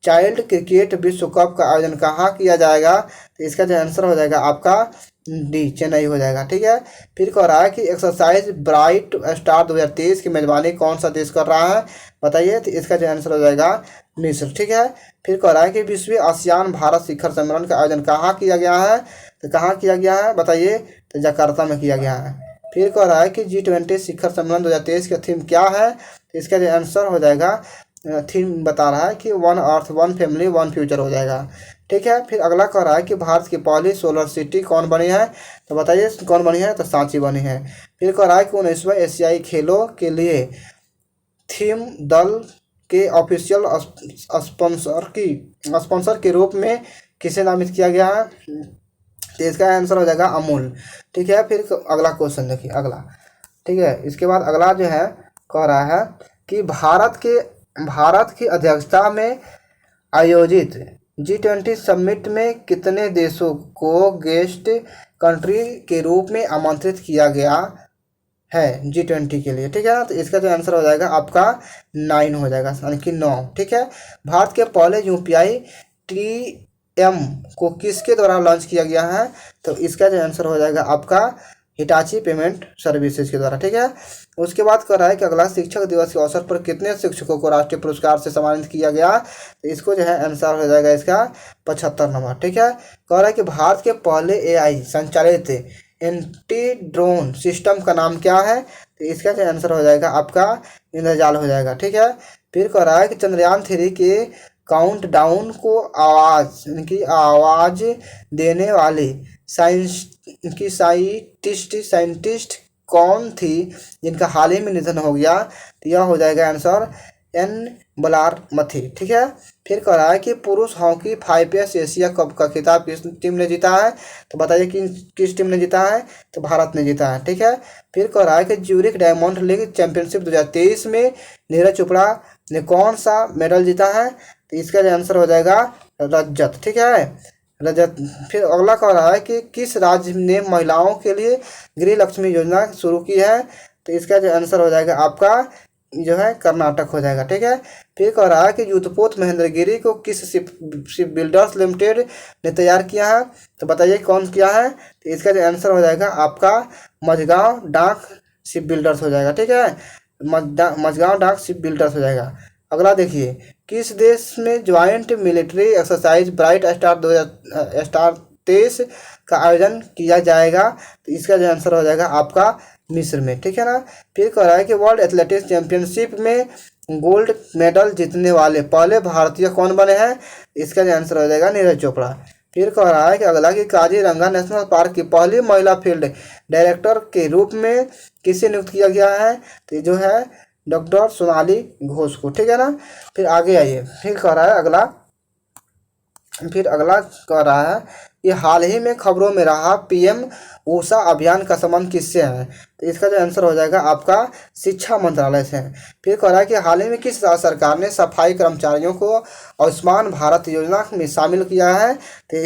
चाइल्ड क्रिकेट विश्व कप का आयोजन कहाँ किया जाएगा? तो इसका जो आंसर हो जाएगा आपका D चेन्नई हो जाएगा। ठीक है। फिर कह रहा है कि एक्सरसाइज ब्राइट स्टार 2023 की मेजबानी कौन सा देश कर रहा है? बताइए। तो इसका जो आंसर हो जाएगा मिस्र। ठीक है। फिर कह रहा है कि 20वीं आसियान भारत शिखर सम्मेलन का आयोजन कहाँ किया गया है? तो कहाँ किया गया है? बताइए। तो जकार्ता में किया गया है। फिर कह रहा है कि G20 शिखर सम्मेलन 2023 का थीम क्या है? तो इसका जो आंसर हो जाएगा, थीम बता रहा है कि one earth one family one future हो जाएगा। ठीक है। फिर अगला कह रहा है कि भारत की पहली सोलर सिटी कौन बनी है? तो बताइए कौन बनी है? तो सांची बनी है। फिर कह रहा है कि 19वें एशियाई खेलों के लिए थीम दल के ऑफिशियल स्पॉन्सर के रूप में किसे नामित किया गया है? तो इसका आंसर हो जाएगा अमूल। ठीक है। फिर अगला क्वेश्चन देखिए अगला। ठीक है। इसके बाद अगला जो है कह रहा है कि भारत की अध्यक्षता में आयोजित G20 समिट में कितने देशों को गेस्ट कंट्री के रूप में आमंत्रित किया गया है G20 के लिए? ठीक है। तो इसका जो आंसर हो जाएगा आपका 9 हो जाएगा, यानी कि 9। ठीक है। भारत के पहले UPI TM को किसके द्वारा लॉन्च किया गया है? तो इसका जो आंसर हो जाएगा आपका हिटाची पेमेंट सर्विसेज के द्वारा। ठीक है। उसके बाद कह रहा है कि अगला शिक्षक दिवस के अवसर पर कितने शिक्षकों को राष्ट्रीय पुरस्कार से सम्मानित किया गया? तो इसको जो है आंसर हो जाएगा इसका 75 नंबर। ठीक है। कह रहा है कि भारत के पहले AI संचालित एंटी ड्रोन सिस्टम का नाम क्या है? तो इसका जो आंसर हो जाएगा आपका इंद्रजाल हो जाएगा। ठीक है। फिर कह रहा है कि चंद्रयान 3 के काउंटडाउन को आवाज देने वाली साइंटिस्ट कौन थी जिनका हाल ही में निधन हो गया? तो यह हो जाएगा आंसर N बलारमथी। ठीक है। फिर कह रहा है कि पुरुष हॉकी 5S एशिया कप का खिताब किस टीम ने जीता है? तो बताइए कि किस टीम ने जीता है? तो भारत ने जीता है। ठीक है। फिर कह रहा है कि ज्यूरिख डायमंड लीग चैंपियनशिप 2023 में नीरज चोपड़ा ने कौन सा मेडल जीता है? तो इसका जो आंसर हो जाएगा रजत। ठीक है, रजत। फिर अगला कह रहा है कि किस राज्य ने महिलाओं के लिए गृह लक्ष्मी योजना शुरू की है? तो इसका जो आंसर हो जाएगा आपका जो है कर्नाटक हो जाएगा। ठीक है। फिर कह रहा है कि युद्धपोत महेंद्रगिरी को किस शिप बिल्डर्स लिमिटेड ने तैयार किया है? तो बताइए कौन किया है? तो इसका जो आंसर हो जाएगा आपका मझगांव डाक शिप बिल्डर्स हो जाएगा। ठीक है, मझगांव डाक शिप बिल्डर्स हो जाएगा। अगला देखिए, किस देश में joint military exercise bright star 2023 का आयोजन किया जाएगा? तो इसका जो आंसर हो जाएगा आपका मिस्र में। ठीक है ना। फिर कह रहा है कि वर्ल्ड एथलेटिक्स चैंपियनशिप में गोल्ड मेडल जीतने वाले पहले भारतीय कौन बने हैं? इसका जो आंसर हो जाएगा नीरज चोपड़ा। फिर कह रहा है कि अगला कि काजीरंगा नेशनल पार्क की पहली महिला फील्ड डायरेक्टर के रूप में किसे नियुक्त किया गया है? तो जो है डॉक्टर सोनाली घोष को। ठीक है ना। फिर आगे आइए, फिर कह रहा है अगला कह रहा है कि हाल ही में खबरों में रहा PM ऊषा अभियान का संबंध किससे है? तो इसका जो आंसर हो जाएगा आपका शिक्षा मंत्रालय से है। फिर कह रहा है कि हाल ही में किस राज्य सरकार ने सफाई कर्मचारियों को आयुष्मान भारत योजना में शामिल किया है? तो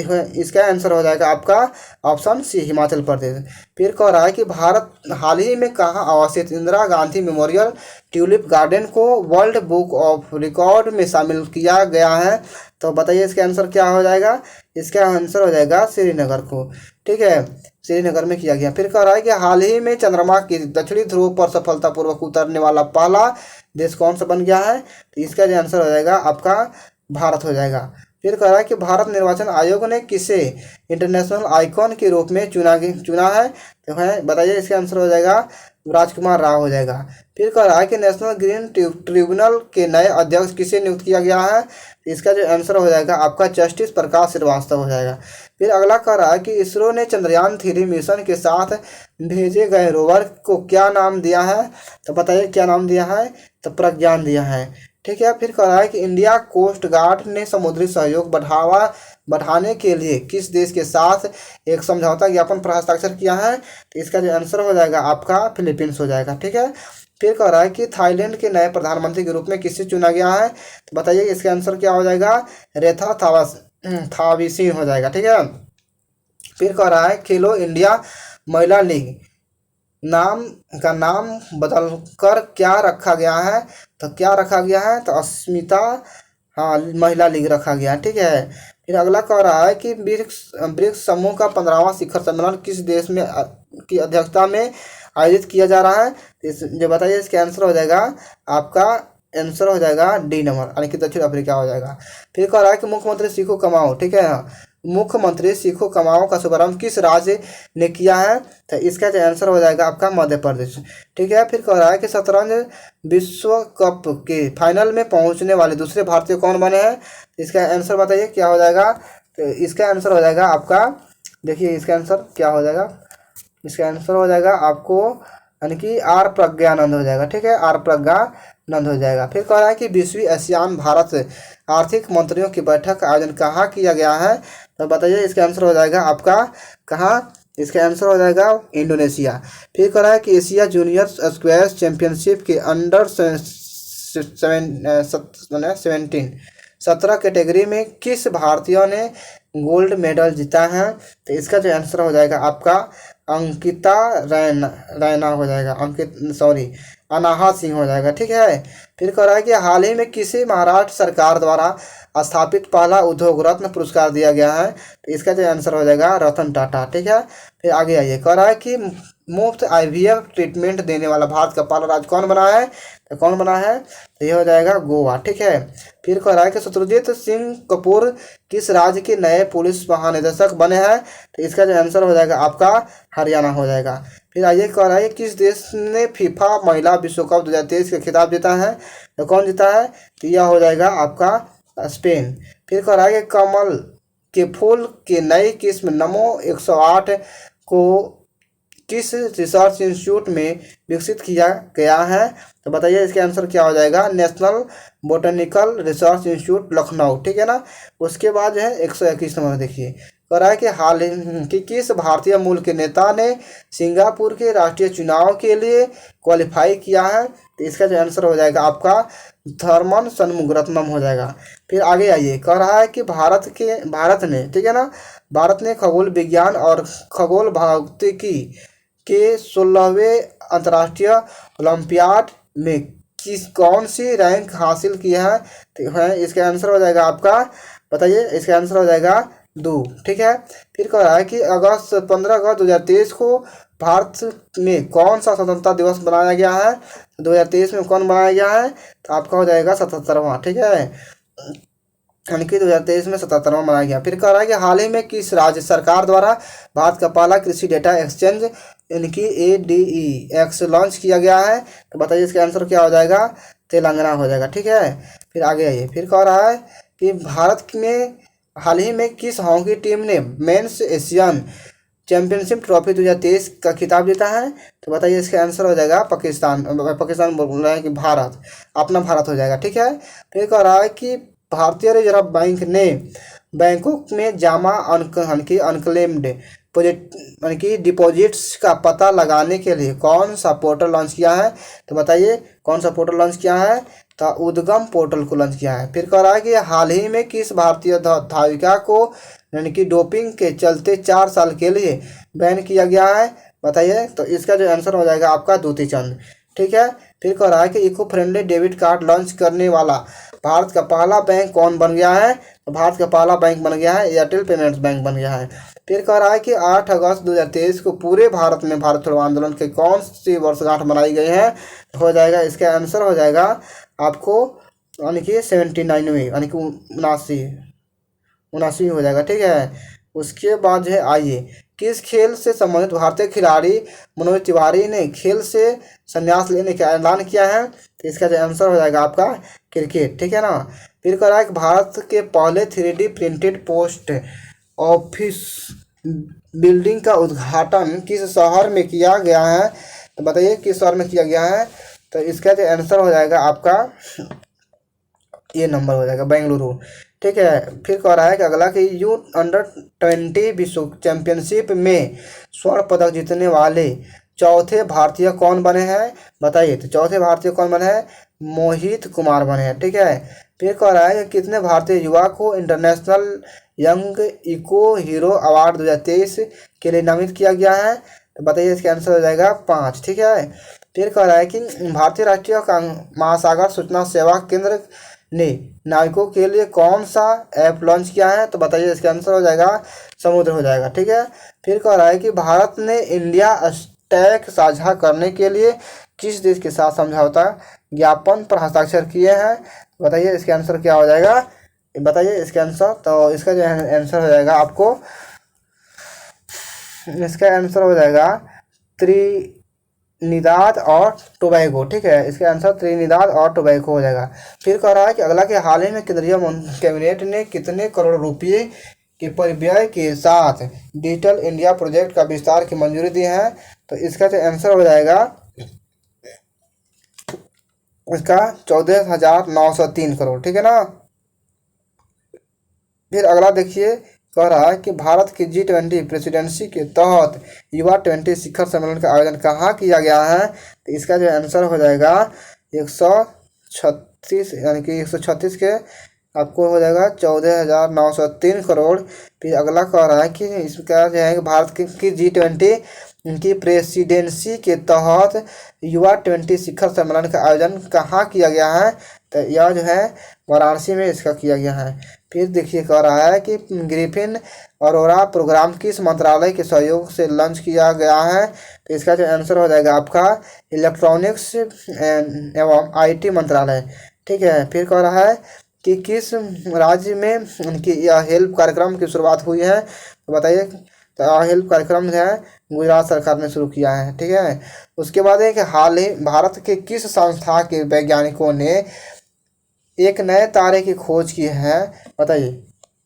इसका आंसर हो जाएगा आपका ऑप्शन C हिमाचल प्रदेश। फिर कह रहा है कि भारत हाल ही में कहाँ अवस्थित Indira Gandhi memorial tulip garden को वर्ल्ड बुक ऑफ रिकॉर्ड में शामिल किया गया है? तो बताइए इसका आंसर क्या हो जाएगा? इसका आंसर हो जाएगा श्रीनगर को। ठीक है, श्रीनगर में किया गया। फिर कह रहा है कि हाल ही में चंद्रमा की दक्षिणी ध्रुव पर सफलतापूर्वक उतरने वाला पहला देश कौन सा बन गया है? तो इसका जो आंसर हो जाएगा आपका भारत हो जाएगा। फिर कह रहा है कि भारत निर्वाचन आयोग ने किसे इंटरनेशनल आइकॉन के रूप में चुना है? तो है बताइए, इसका आंसर हो जाएगा राजकुमार राव हो जाएगा। फिर कह रहा है कि नेशनल ग्रीन ट्रिब्यूनल के नए अध्यक्ष किसे नियुक्त किया गया है? इसका जो आंसर हो जाएगा आपका जस्टिस प्रकाश श्रीवास्तव हो जाएगा। फिर अगला कह रहा है कि इसरो ने चंद्रयान 3 मिशन के साथ भेजे गए रोवर को क्या नाम दिया है? तो बताइए क्या नाम दिया है? तो प्रज्ञान दिया है। ठीक है। फिर कह रहा है कि इंडिया कोस्ट गार्ड ने समुद्री सहयोग बढ़ाने के लिए किस देश के साथ एक समझौता ज्ञापन पर हस्ताक्षर किया है? तो इसका जो आंसर हो जाएगा आपका फिलीपींस हो जाएगा। ठीक है। फिर कह रहा है कि थाईलैंड के नए प्रधानमंत्री के रूप में किसे चुना गया है, तो बताइए इसका आंसर क्या हो जाएगा, रेखा थाविसिन हो जाएगा। ठीक है। फिर कह रहा है खेलो इंडिया महिला लीग नाम का नाम बदलकर क्या रखा गया है, तो क्या रखा गया है, तो अस्मिता, हाँ, महिला लीग रखा गया। ठीक है। फिर अगला कह रहा है कि ब्रिक्स ब्रिक्स समूह का 15वां शिखर सम्मेलन किस देश में की अध्यक्षता में आयोजित किया जा रहा है, जो बताइए इसका आंसर हो जाएगा आपका, आंसर हो जाएगा डी नंबर, यानी कि दक्षिण अफ्रीका हो जाएगा। फिर कह रहा है कि मुख्यमंत्री सीखो कमाओ, ठीक है, मुख्यमंत्री सीखो कमाओ का शुभारंभ किस राज्य ने किया है, तो इसका जो आंसर हो जाएगा आपका मध्य प्रदेश। ठीक है। फिर कह रहा है कि शतरंज विश्व कप के फाइनल में पहुंचने वाले दूसरे भारतीय कौन बने हैं, इसका आंसर बताइए क्या हो जाएगा, तो इसका आंसर हो जाएगा आपका, देखिए इसका आंसर क्या हो जाएगा, इसका आंसर हो जाएगा आपको, यानी कि आर प्रज्ञानंद हो जाएगा। ठीक है, आर प्रज्ञानंद हो जाएगा। फिर कह रहा है कि 20वीं एशियान भारत आर्थिक मंत्रियों की बैठक का आयोजन कहाँ किया गया है, तो बताइए इसका आंसर हो जाएगा आपका कहाँ, इसका आंसर हो जाएगा इंडोनेशिया। फिर कह रहा है कि एशिया जूनियर स्क्वैश चैंपियनशिप के अंडर 17 कैटेगरी में किस भारतीय ने गोल्ड मेडल जीता है, तो इसका जो आंसर हो जाएगा आपका अंकिता रैना हो जाएगा, अनाहा सिंह हो जाएगा। ठीक है। फिर कह रहा है कि हाल ही में किसी महाराष्ट्र सरकार द्वारा स्थापित पहला उद्योग रत्न पुरस्कार दिया गया है, तो इसका जो आंसर हो जाएगा रतन टाटा। ठीक है। फिर आगे आइए, कह रहा है कि मुफ्त IVF ट्रीटमेंट देने वाला भारत का पहला राज्य कौन बना है, तो कौन बना है, तो ये हो जाएगा गोवा। ठीक है। फिर कह रहा है कि शत्रुजीत सिंह कपूर किस राज्य के नए पुलिस महानिदेशक बने हैं, तो इसका जो आंसर हो जाएगा आपका हरियाणा हो जाएगा। फिर आइए, कह रहा है किस देश ने फीफा महिला विश्व कप 2023 का खिताब जीता है, तो कौन जीता है, तो यह हो जाएगा आपका स्पेन। फिर कह रहा है कि कमल के फूल के नई किस्म नमो 108 को किस रिसर्च इंस्टीट्यूट में विकसित किया गया है, तो बताइए इसका आंसर क्या हो जाएगा, national botanical research institute Lucknow. ठीक है ना। उसके बाद जो है 121 नंबर देखिए, कह रहा है कि हाल ही किस भारतीय मूल के नेता ने सिंगापुर के राष्ट्रीय चुनाव के लिए क्वालिफाई किया है, तो इसका जो आंसर हो जाएगा आपका थर्मन षणमुगरत्नम हो जाएगा। फिर आगे आइए, कह रहा है कि भारत ने, ठीक है ना, भारत ने खगोल विज्ञान और खगोल भौतिकी के 16वें अंतर्राष्ट्रीय ओलंपियाड में कौन सी रैंक हासिल की है, तो है इसका आंसर हो जाएगा आपका, बताइए इसका आंसर हो जाएगा 2। ठीक है। फिर कह रहा है कि 15 अगस्त 2023 को भारत में कौन सा स्वतंत्रता दिवस बनाया गया है, 2023 में कौन बनाया गया है, तो आपका हो जाएगा 77वां। ठीक है, यानी कि 2023 में 77वां बनाया गया। फिर कह रहा है कि हाल ही में किस राज्य सरकार द्वारा भारत का पहला कृषि डेटा एक्सचेंज यानी कि ADEX लॉन्च किया गया है, तो बताइए इसका आंसर क्या हो जाएगा, तेलंगाना हो जाएगा। ठीक है। फिर आगे आइए, फिर कह रहा है कि भारत में हाल ही में किस हॉकी टीम ने मेंस एशियन चैंपियनशिप ट्रॉफी 2023 का खिताब जीता है, तो बताइए इसका आंसर हो जाएगा पाकिस्तान बोल रहा है कि भारत, अपना भारत हो जाएगा। ठीक है। फिर कह रहा है कि भारतीय रिजर्व बैंक ने बैंकों में जमा अनक्लेम्ड यानी कि डिपॉजिट्स का पता लगाने के लिए कौन सा पोर्टल लॉन्च किया है, तो बताइए कौन सा पोर्टल लॉन्च किया है, तो उद्गम पोर्टल को लॉन्च किया है। फिर कह रहा है कि हाल ही में किस भारतीय धाविका को यानी कि डोपिंग के चलते 4 साल के लिए बैन किया गया है, बताइए, तो इसका जो आंसर हो जाएगा आपका दूती चंद। ठीक है। फिर कह रहा है कि eco friendly debit card launch करने वाला भारत का पहला बैंक कौन बन गया है, तो भारत का पहला बैंक बन गया है एयरटेल पेमेंट्स बैंक बन गया है। फिर कह रहा है कि 8 अगस्त 2023 को पूरे भारत में भारत छोड़ो आंदोलन के कौन सी वर्षगांठ मनाई गई है, हो जाएगा इसका आंसर हो जाएगा आपको यानी कि 79वें यानी कि 79 हो जाएगा। ठीक है। उसके बाद है आइए, किस खेल से संबंधित भारतीय खिलाड़ी मनोज तिवारी ने खेल से संन्यास लेने का ऐलान किया है, तो इसका जो आंसर हो जाएगा आपका क्रिकेट। ठीक है ना। फिर कह रहा है कि भारत के पहले 3D printed post office building का उद्घाटन किस शहर में किया गया है, तो बताइए किस शहर में किया गया है, तो इसका जो आंसर हो जाएगा आपका ये नंबर हो जाएगा बेंगलुरु। ठीक है। फिर कह रहा है कि अगला कि U अंडर 20 विश्व चैंपियनशिप में स्वर्ण पदक जीतने वाले चौथे भारतीय कौन बने हैं, बताइए। तो चौथे भारतीय कौन बने हैं, मोहित कुमार बने हैं, ठीक है। फिर कह रहा है कि कितने भारतीय युवा को international young eco hero award 2023 के लिए नामित किया गया है, तो बताइए इसका आंसर हो जाएगा 5, ठीक है। फिर कह रहा है कि भारतीय राष्ट्रीय महासागर सूचना सेवा केंद्र ने नाविकों के लिए कौन सा ऐप लॉन्च किया है, तो बताइए इसका आंसर हो जाएगा समुद्र हो जाएगा, ठीक है। फिर कह रहा है कि भारत ने इंडिया स्टैक साझा करने के लिए किस देश के साथ समझौता ज्ञापन पर हस्ताक्षर किए हैं, बताइए इसका आंसर क्या हो जाएगा, बताइए इसका आंसर। तो इसका जो आंसर हो जाएगा आपको, इसका आंसर हो जाएगा त्रिनिदाद और टोबैगो, ठीक है। इसका आंसर त्रिनिदाद और टोबैगो हो जाएगा। फिर कह रहा है कि अगला कि हाल ही में केंद्रीय कैबिनेट ने कितने करोड़ रुपये के परिव्यय के साथ डिजिटल इंडिया प्रोजेक्ट का विस्तार की मंजूरी दी है, तो इसका जो आंसर हो जाएगा इसका 14,903 करोड़, ठीक है ना। फिर अगला देखिए, कह रहा है कि भारत की G20 प्रेसिडेंसी के तहत युवा 20 शिखर सम्मेलन का आयोजन कहाँ किया गया है, तो इसका जो आंसर हो जाएगा 136, यानी कि 136 के आपको हो जाएगा 14,903 करोड़। फिर अगला कह रहा है कि इसका जो है भारत की G20 की प्रेसिडेंसी के तहत युवा 20 शिखर सम्मेलन का आयोजन कहाँ किया गया है, तो यह जो है वाराणसी में इसका किया गया है। फिर देखिए कह रहा है कि ग्रिफिन अरोरा प्रोग्राम किस मंत्रालय के सहयोग से लॉन्च किया गया है, तो इसका जो आंसर हो जाएगा आपका इलेक्ट्रॉनिक्स एवं IT मंत्रालय, ठीक है। फिर कह रहा है कि किस राज्य में उनकी यह हेल्प कार्यक्रम की शुरुआत हुई है, तो बताइए। तो हेल्प कार्यक्रम जो है गुजरात सरकार ने शुरू किया है, ठीक है। उसके बाद है कि हाल ही भारत के किस संस्था के वैज्ञानिकों ने एक नए तारे की खोज की है, बताइए।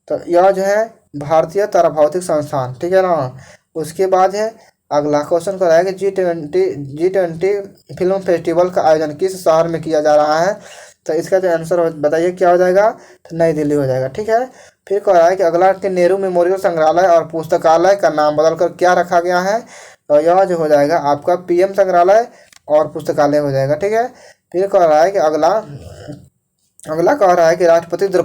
तो यह जो है भारतीय तारा भौतिक संस्थान, ठीक है ना। उसके बाद है अगला क्वेश्चन कर रहा है कि G20 फिल्म फेस्टिवल का आयोजन किस शहर में किया जा रहा है, तो इसका जो आंसर बताइए क्या हो जाएगा, तो नई दिल्ली हो जाएगा, ठीक है। फिर कह रहा है कि अगला कि नेहरू मेमोरियल संग्रहालय और पुस्तकालय का नाम बदलकर क्या रखा गया है, तो यह जो हो जाएगा आपका PM संग्रहालय और पुस्तकालय हो जाएगा, ठीक है। फिर कह रहा है कि अगला कह रहा है कि राष्ट्रपति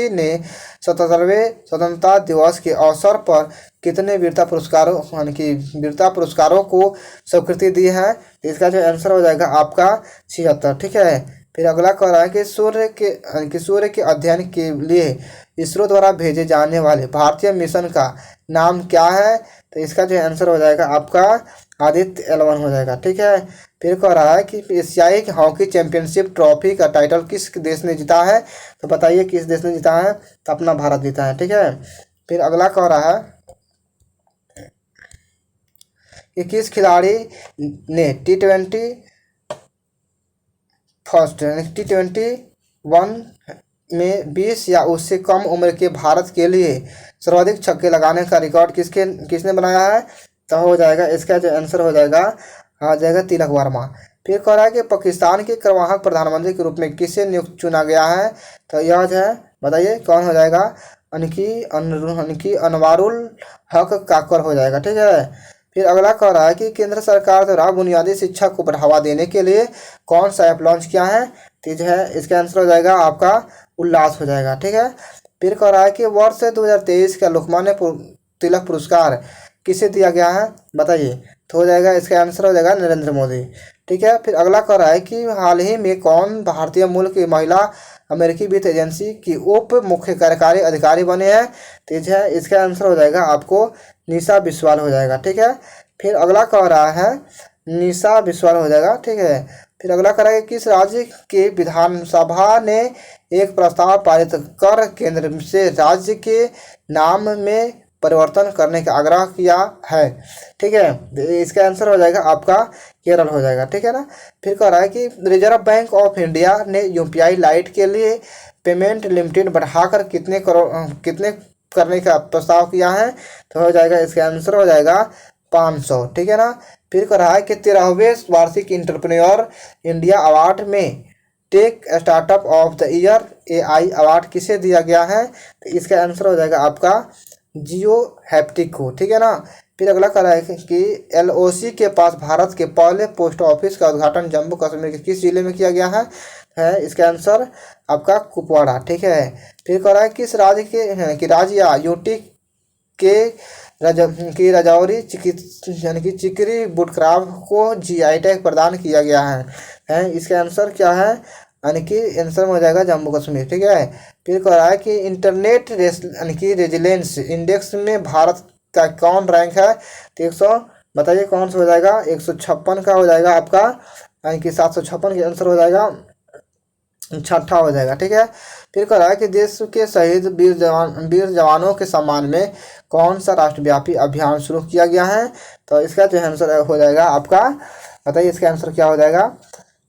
ने 77वें स्वतंत्रता दिवस के अवसर पर कितने वीरता पुरस्कारों यानी कि वीरता पुरस्कारों को स्वीकृति दी है, तो इसका जो आंसर हो जाएगा आपका 76, ठीक है। फिर अगला कह रहा है कि सूर्य के अध्ययन के लिए इसरो द्वारा भेजे जाने वाले भारतीय मिशन का नाम क्या है, तो इसका जो आंसर हो जाएगा आपका आदित्य L1 हो जाएगा, ठीक है। फिर कह रहा है कि एशियाई हॉकी चैंपियनशिप ट्रॉफी का टाइटल किस देश ने जीता है, तो बताइए किस देश ने जीता है, तो अपना भारत जीता है, ठीक है। फिर अगला कह रहा है कि किस खिलाड़ी ने T21 में 20 या उससे कम उम्र के भारत के लिए सर्वाधिक छक्के लगाने का रिकॉर्ड किसने बनाया है, तो हो जाएगा इसका जो आंसर हो जाएगा आ जाएगा तिलक वर्मा। फिर कह रहा है कि पाकिस्तान के कार्यवाहक प्रधानमंत्री के रूप में किसे नियुक्त चुना गया है, तो यह जो है बताइए कौन हो जाएगा, अनकी अनवारुल हक काकर हो जाएगा, ठीक है। फिर अगला कह रहा है कि केंद्र सरकार द्वारा बुनियादी शिक्षा को बढ़ावा देने के लिए कौन सा ऐप लॉन्च किया है, तो जो है इसका आंसर हो जाएगा आपका उल्लास हो जाएगा, ठीक है। फिर कह रहा है कि वर्ष 2023 का लोकमान्य तिलक पुरस्कार किसे दिया गया है, बताइए। तो हो जाएगा इसका आंसर हो जाएगा नरेंद्र मोदी, ठीक है। फिर अगला कह रहा है कि हाल ही में कौन भारतीय मूल की महिला अमेरिकी वित्त एजेंसी की उप मुख्य कार्यकारी अधिकारी बने हैं, तो जो है इसका आंसर हो जाएगा आपको निशा बिस्वाल हो जाएगा, ठीक है। फिर अगला कह रहा है निशा बिस्वाल हो जाएगा, ठीक है। फिर अगला कह रहा है कि किस राज्य के विधानसभा ने एक प्रस्ताव पारित कर केंद्र से राज्य के नाम में परिवर्तन करने का आग्रह किया है, ठीक है। इसका आंसर हो जाएगा आपका केरल हो जाएगा, ठीक है ना। फिर कह रहा है कि रिजर्व बैंक ऑफ इंडिया ने UPI लाइट के लिए पेमेंट लिमिटेड बढ़ाकर कितने करने का प्रस्ताव किया है, तो हो जाएगा इसका आंसर हो जाएगा 500, ठीक है ना। फिर कह रहा है कि 13वें वार्षिक इंटरप्रेन्योर इंडिया अवार्ड में tech startup of the year AI award किसे दिया गया है, तो इसका आंसर हो जाएगा आपका जियो हैप्टिक को, ठीक है ना। फिर अगला कह रहा है कि LOC के पास भारत के पहले पोस्ट ऑफिस का उद्घाटन जम्मू कश्मीर के किस जिले में किया गया है इसका आंसर आपका कुपवाड़ा। ठीक है। फिर कह रहा है किस राज्य के राज्य या यूटी के की राजौरी यानी कि चिकरी बुटक्राफ्ट को GI टैग प्रदान किया गया है इसका आंसर क्या है, यानी कि आंसर हो जाएगा जम्मू कश्मीर। ठीक है। फिर कह रहा है कि इंटरनेट यानी कि रेजिलेंस इंडेक्स में भारत का कौन रैंक है, तो 100 बताइए कौन सा हो जाएगा, 156 का हो जाएगा आपका, यानी कि 756 के आंसर हो जाएगा छठा हो जाएगा। ठीक है। फिर कह रहा है कि देश के शहीद वीर जवानों के सम्मान में कौन सा राष्ट्रव्यापी अभियान शुरू किया गया है, तो इसका जो आंसर हो जाएगा आपका, बताइए इसका आंसर क्या हो जाएगा,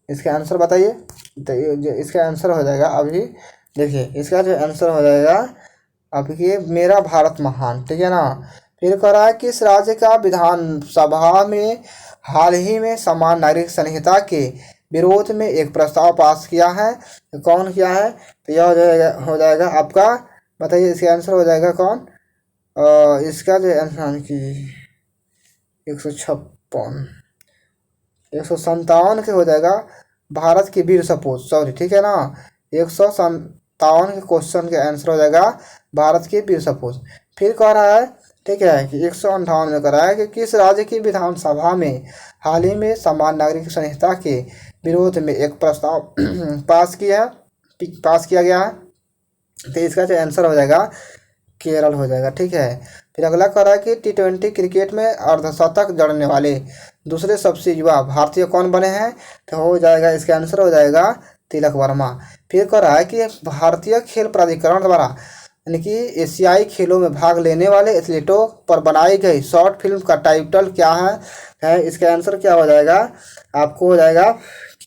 इसका आंसर बताइए। तो इसका आंसर हो जाएगा अभी देखिए, इसका जो आंसर हो जाएगा आपकी मेरा भारत महान। ठीक है ना। फिर कह रहा है कि इस राज्य का विधानसभा में हाल ही में समान नागरिक संहिता के विरोध में एक प्रस्ताव पास किया है, तो कौन किया है, तो यह हो जाएगा आपका, बताइए इसका आंसर हो जाएगा कौन, इसका जो आंसर की 157 के हो जाएगा भारत के वीर सपूत, सॉरी। ठीक है ना। 157 के क्वेश्चन के आंसर हो जाएगा भारत के वीर सपूत। फिर कह रहा है, ठीक है, कि 158 में कह रहा है कि किस राज्य की विधानसभा में हाल ही में समान नागरिक संहिता के विरोध में एक प्रस्ताव पास किया गया है, तो इसका जो आंसर हो जाएगा केरल हो जाएगा। ठीक है। फिर अगला कह रहा है कि T20 क्रिकेट में अर्धशतक जड़ने वाले दूसरे सबसे युवा भारतीय कौन बने हैं, तो हो जाएगा इसका आंसर हो जाएगा तिलक वर्मा। फिर कह रहा है कि भारतीय खेल प्राधिकरण द्वारा यानी कि एशियाई खेलों में भाग लेने वाले एथलीटों पर बनाई गई शॉर्ट फिल्म का टाइटल क्या है इसका आंसर क्या हो जाएगा, आपको हो जाएगा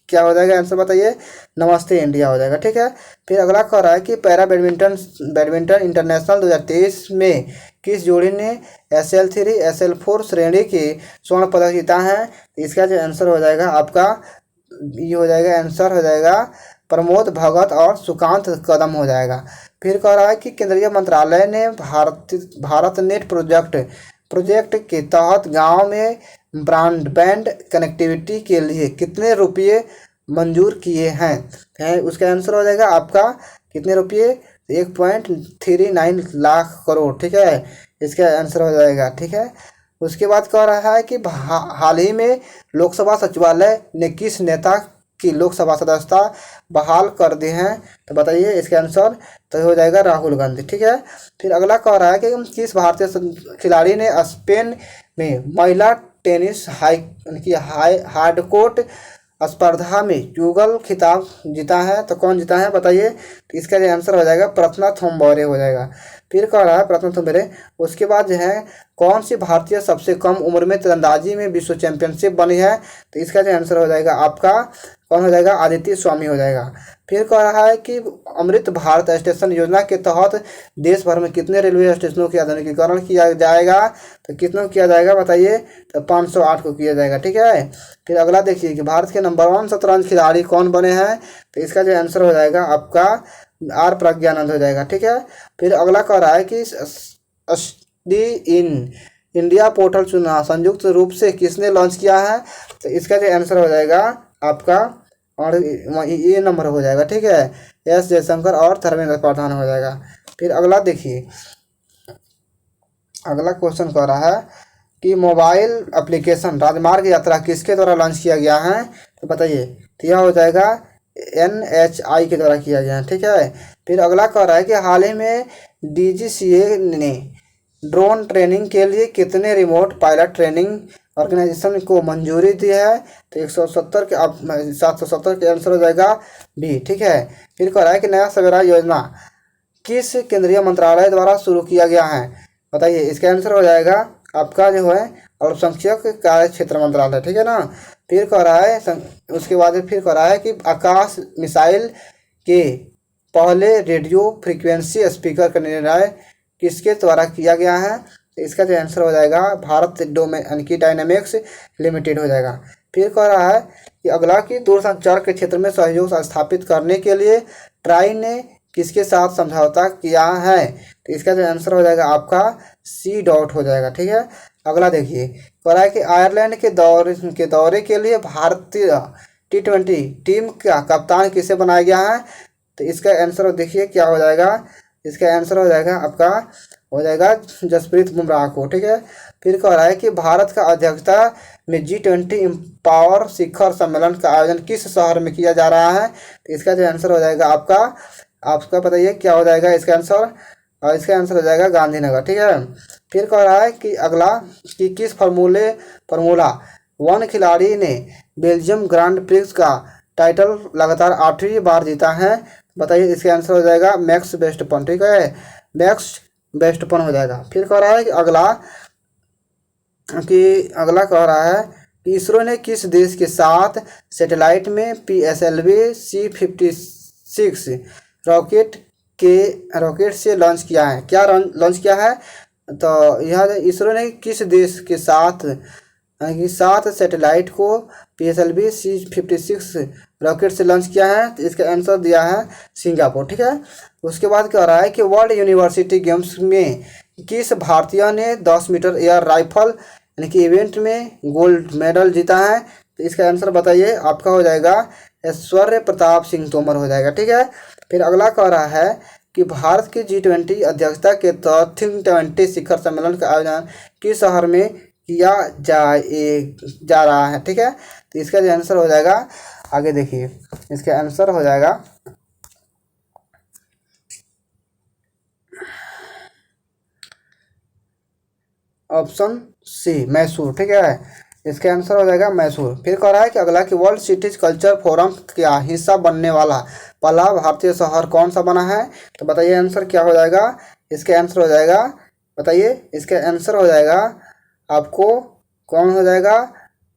क्या हो जाएगा आंसर बताइए, नमस्ते इंडिया हो जाएगा। ठीक है। फिर अगला कह रहा है कि पैरा बैडमिंटन इंटरनेशनल 2023 में किस जोड़ी ने SL3 SL4 श्रेणी के स्वर्ण पदक जीता है, तो इसका जो आंसर हो जाएगा आपका, ये हो जाएगा आंसर हो जाएगा प्रमोद भगत और सुकांत कदम हो जाएगा। फिर कह रहा है कि केंद्रीय मंत्रालय ने भारत नेट प्रोजेक्ट के तहत गांव में ब्रॉडबैंड कनेक्टिविटी के लिए कितने रुपये मंजूर किए हैं उसका आंसर हो जाएगा आपका कितने रुपये, 1.39 लाख करोड़। ठीक है। इसका आंसर हो जाएगा। ठीक है। उसके बाद कह रहा है कि हाल ही में लोकसभा सचिवालय ने किस नेता की लोकसभा सदस्यता बहाल कर दी है, तो बताइए इसका आंसर, तो हो जाएगा राहुल गांधी। ठीक है। फिर अगला कह रहा है कि किस भारतीय खिलाड़ी ने स्पेन में महिला टेनिस हार्डकोर्ट स्पर्धा में युगल खिताब जीता है, तो कौन जीता है बताइए, तो इसका जो आंसर हो जाएगा प्रत्ना थोम्बोरे हो जाएगा। फिर कह रहा है प्रत्ना थोम्बोरे। उसके बाद जो है कौन सी भारतीय सबसे कम उम्र में तीरंदाजी में विश्व चैंपियनशिप बनी है, तो इसका जो आंसर हो जाएगा आपका कौन हो जाएगा, आदित्य स्वामी हो जाएगा। फिर कह रहा है कि अमृत भारत स्टेशन योजना के तहत देश भर में कितने रेलवे स्टेशनों की आधुनिकीकरण किया जाएगा, तो कितना किया जाएगा बताइए, तो 508 को किया जाएगा। ठीक है। फिर अगला देखिए कि भारत के नंबर 1 शतरंज खिलाड़ी कौन बने हैं, तो इसका जो आंसर हो जाएगा आपका R प्रज्ञानंद हो जाएगा। ठीक है। फिर अगला कह रहा है कि इन इंडिया पोर्टल चुना संयुक्त रूप से किसने लॉन्च किया है, तो इसका जो आंसर हो जाएगा आपका, और ये नंबर हो जाएगा। ठीक है। S जयशंकर और धर्मेंद्र प्रधान हो जाएगा। फिर अगला देखिए, अगला क्वेश्चन कह रहा है कि मोबाइल एप्लीकेशन राजमार्ग यात्रा किसके द्वारा लॉन्च किया गया है, तो बताइए, तो यह हो जाएगा NHI के द्वारा किया गया है। ठीक है। फिर अगला कह रहा है कि हाल ही में DGCA ने ड्रोन ट्रेनिंग के लिए कितने रिमोट पायलट ट्रेनिंग ऑर्गेनाइजेशन को मंजूरी दी है, तो 170 के 770 के आंसर हो जाएगा B। ठीक है। फिर कह रहा है कि नया सवेरा योजना किस केंद्रीय मंत्रालय द्वारा शुरू किया गया है, बताइए, इसका आंसर हो जाएगा आपका जो है अल्पसंख्यक कार्य क्षेत्र मंत्रालय। ठीक है ना। फिर कह रहा है उसके बाद फिर कह रहा है कि आकाश मिसाइल के पहले रेडियो फ्रीक्वेंसी स्पीकर का निर्णय किसके द्वारा किया गया है, तो इसका जो आंसर हो जाएगा भारत डायनामिक्स लिमिटेड हो जाएगा। फिर कह रहा है कि अगला कि दूरसंचार के क्षेत्र में सहयोग स्थापित करने के लिए ट्राई ने किसके साथ समझौता किया है, तो इसका जो आंसर हो जाएगा आपका C डॉट हो जाएगा। ठीक है। अगला देखिए, कह रहा है कि आयरलैंड के दौरे के लिए भारतीय T20 टीम का कप्तान किसे बनाया गया है? तो इसका आंसर देखिए क्या हो जाएगा। इसका आंसर हो जाएगा आपका, हो जाएगा जसप्रीत बुमराह को। ठीक है। फिर कह रहा है कि भारत का अध्यक्षता में G20 एम्पावर शिखर सम्मेलन का आयोजन किस शहर में किया जा रहा है? तो इसका जो आंसर हो जाएगा आपका बताइए क्या हो जाएगा इसका आंसर। और इसका आंसर हो जाएगा गांधीनगर। ठीक है। फिर कह रहा है कि अगला कि किस फार्मूला 1 खिलाड़ी ने बेल्जियम ग्रांड प्रिक्स का टाइटल लगातार 8वीं बार जीता है? बताइए इसका आंसर हो जाएगा मैक्स वेस्टपन। ठीक है, मैक्स वेस्टपन हो जाएगा। फिर कह रहा है कि अगला कह रहा है कि इसरो ने किस देश के साथ सैटेलाइट में PSLV C56 रॉकेट से लॉन्च किया है? क्या लॉन्च किया है? तो यह इसरो ने किस देश के साथ सैटेलाइट को PSLV C56 रॉकेट से लॉन्च किया है? तो इसका आंसर दिया है सिंगापुर। ठीक है। उसके बाद कह रहा है कि वर्ल्ड यूनिवर्सिटी गेम्स में किस भारतीय ने 10 मीटर एयर राइफल यानी कि इवेंट में गोल्ड मेडल जीता है? तो इसका आंसर बताइए, आपका हो जाएगा ऐश्वर्य प्रताप सिंह तोमर हो जाएगा। ठीक है। फिर अगला कह रहा है कि भारत की G20 अध्यक्षता के तहत G20 शिखर सम्मेलन का आयोजन किस शहर में किया जा रहा है? ठीक है। तो इसका जो आंसर हो जाएगा, आगे देखिए, इसका आंसर हो जाएगा ऑप्शन सी, मैसूर। ठीक है, इसका आंसर हो जाएगा मैसूर। फिर कह रहा है कि अगला कि वर्ल्ड सिटीज कल्चर फोरम का हिस्सा बनने वाला पहला भारतीय शहर कौन सा बना है? तो बताइए आंसर क्या हो जाएगा। इसका आंसर हो जाएगा, बताइए इसका आंसर हो जाएगा आपको कौन हो जाएगा?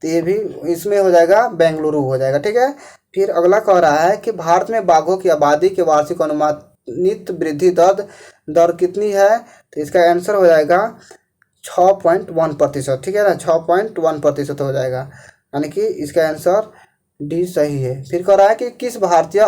तो ये भी इसमें हो जाएगा बेंगलुरु हो जाएगा। ठीक है। फिर अगला कह रहा है कि भारत में बाघों की आबादी के वार्षिक अनुमानित वृद्धि दर कितनी है? तो इसका आंसर हो जाएगा 6.1%। ठीक है ना, 6.1% हो जाएगा, यानी कि इसका आंसर डी सही है। फिर कह रहा है कि किस भारतीय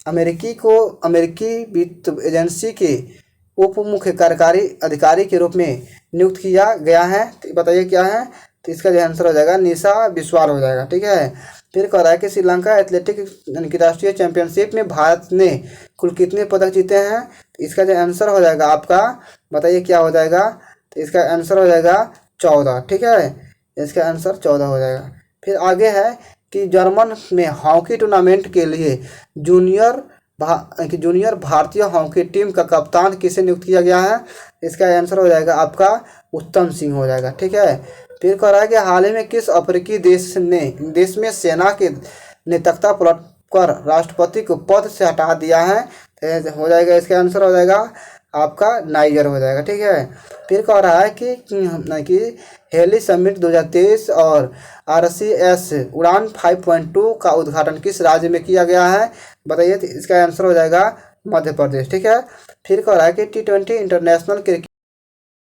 अमेरिकी वित्त एजेंसी के उप मुख्य कार्यकारी अधिकारी के रूप में नियुक्त किया गया है? तो बताइए क्या है। तो इसका जो आंसर हो जाएगा निशा बिस्वाल हो जाएगा। ठीक है। फिर कह रहा है कि श्रीलंका एथलेटिक यानी कि राष्ट्रीय चैंपियनशिप में भारत ने कुल कितने पदक जीते हैं? तो इसका जो आंसर हो जाएगा आपका, बताइए क्या हो जाएगा। तो इसका आंसर हो जाएगा 14। ठीक है, इसका आंसर 14 हो जाएगा। फिर आगे है कि जर्मन में हॉकी टूर्नामेंट के लिए जूनियर भारतीय हॉकी टीम का कप्तान किसे नियुक्त किया गया है? इसका आंसर हो जाएगा आपका उत्तम सिंह हो जाएगा। ठीक है। फिर कह रहा है कि हाल ही में किस अफ्रीकी देश में सेना ने तख्ता पलट कर राष्ट्रपति को पद से हटा दिया है? हो जाएगा, इसका आंसर हो जाएगा आपका नाइजर हो जाएगा। ठीक है। फिर कह रहा है कि हेली समिट 2023 और RCS उड़ान 5.2 का उद्घाटन किस राज्य में किया गया है? बताइए। तो इसका आंसर हो जाएगा मध्य प्रदेश। ठीक है। फिर कह रहा है कि T20 इंटरनेशनल क्रिकेट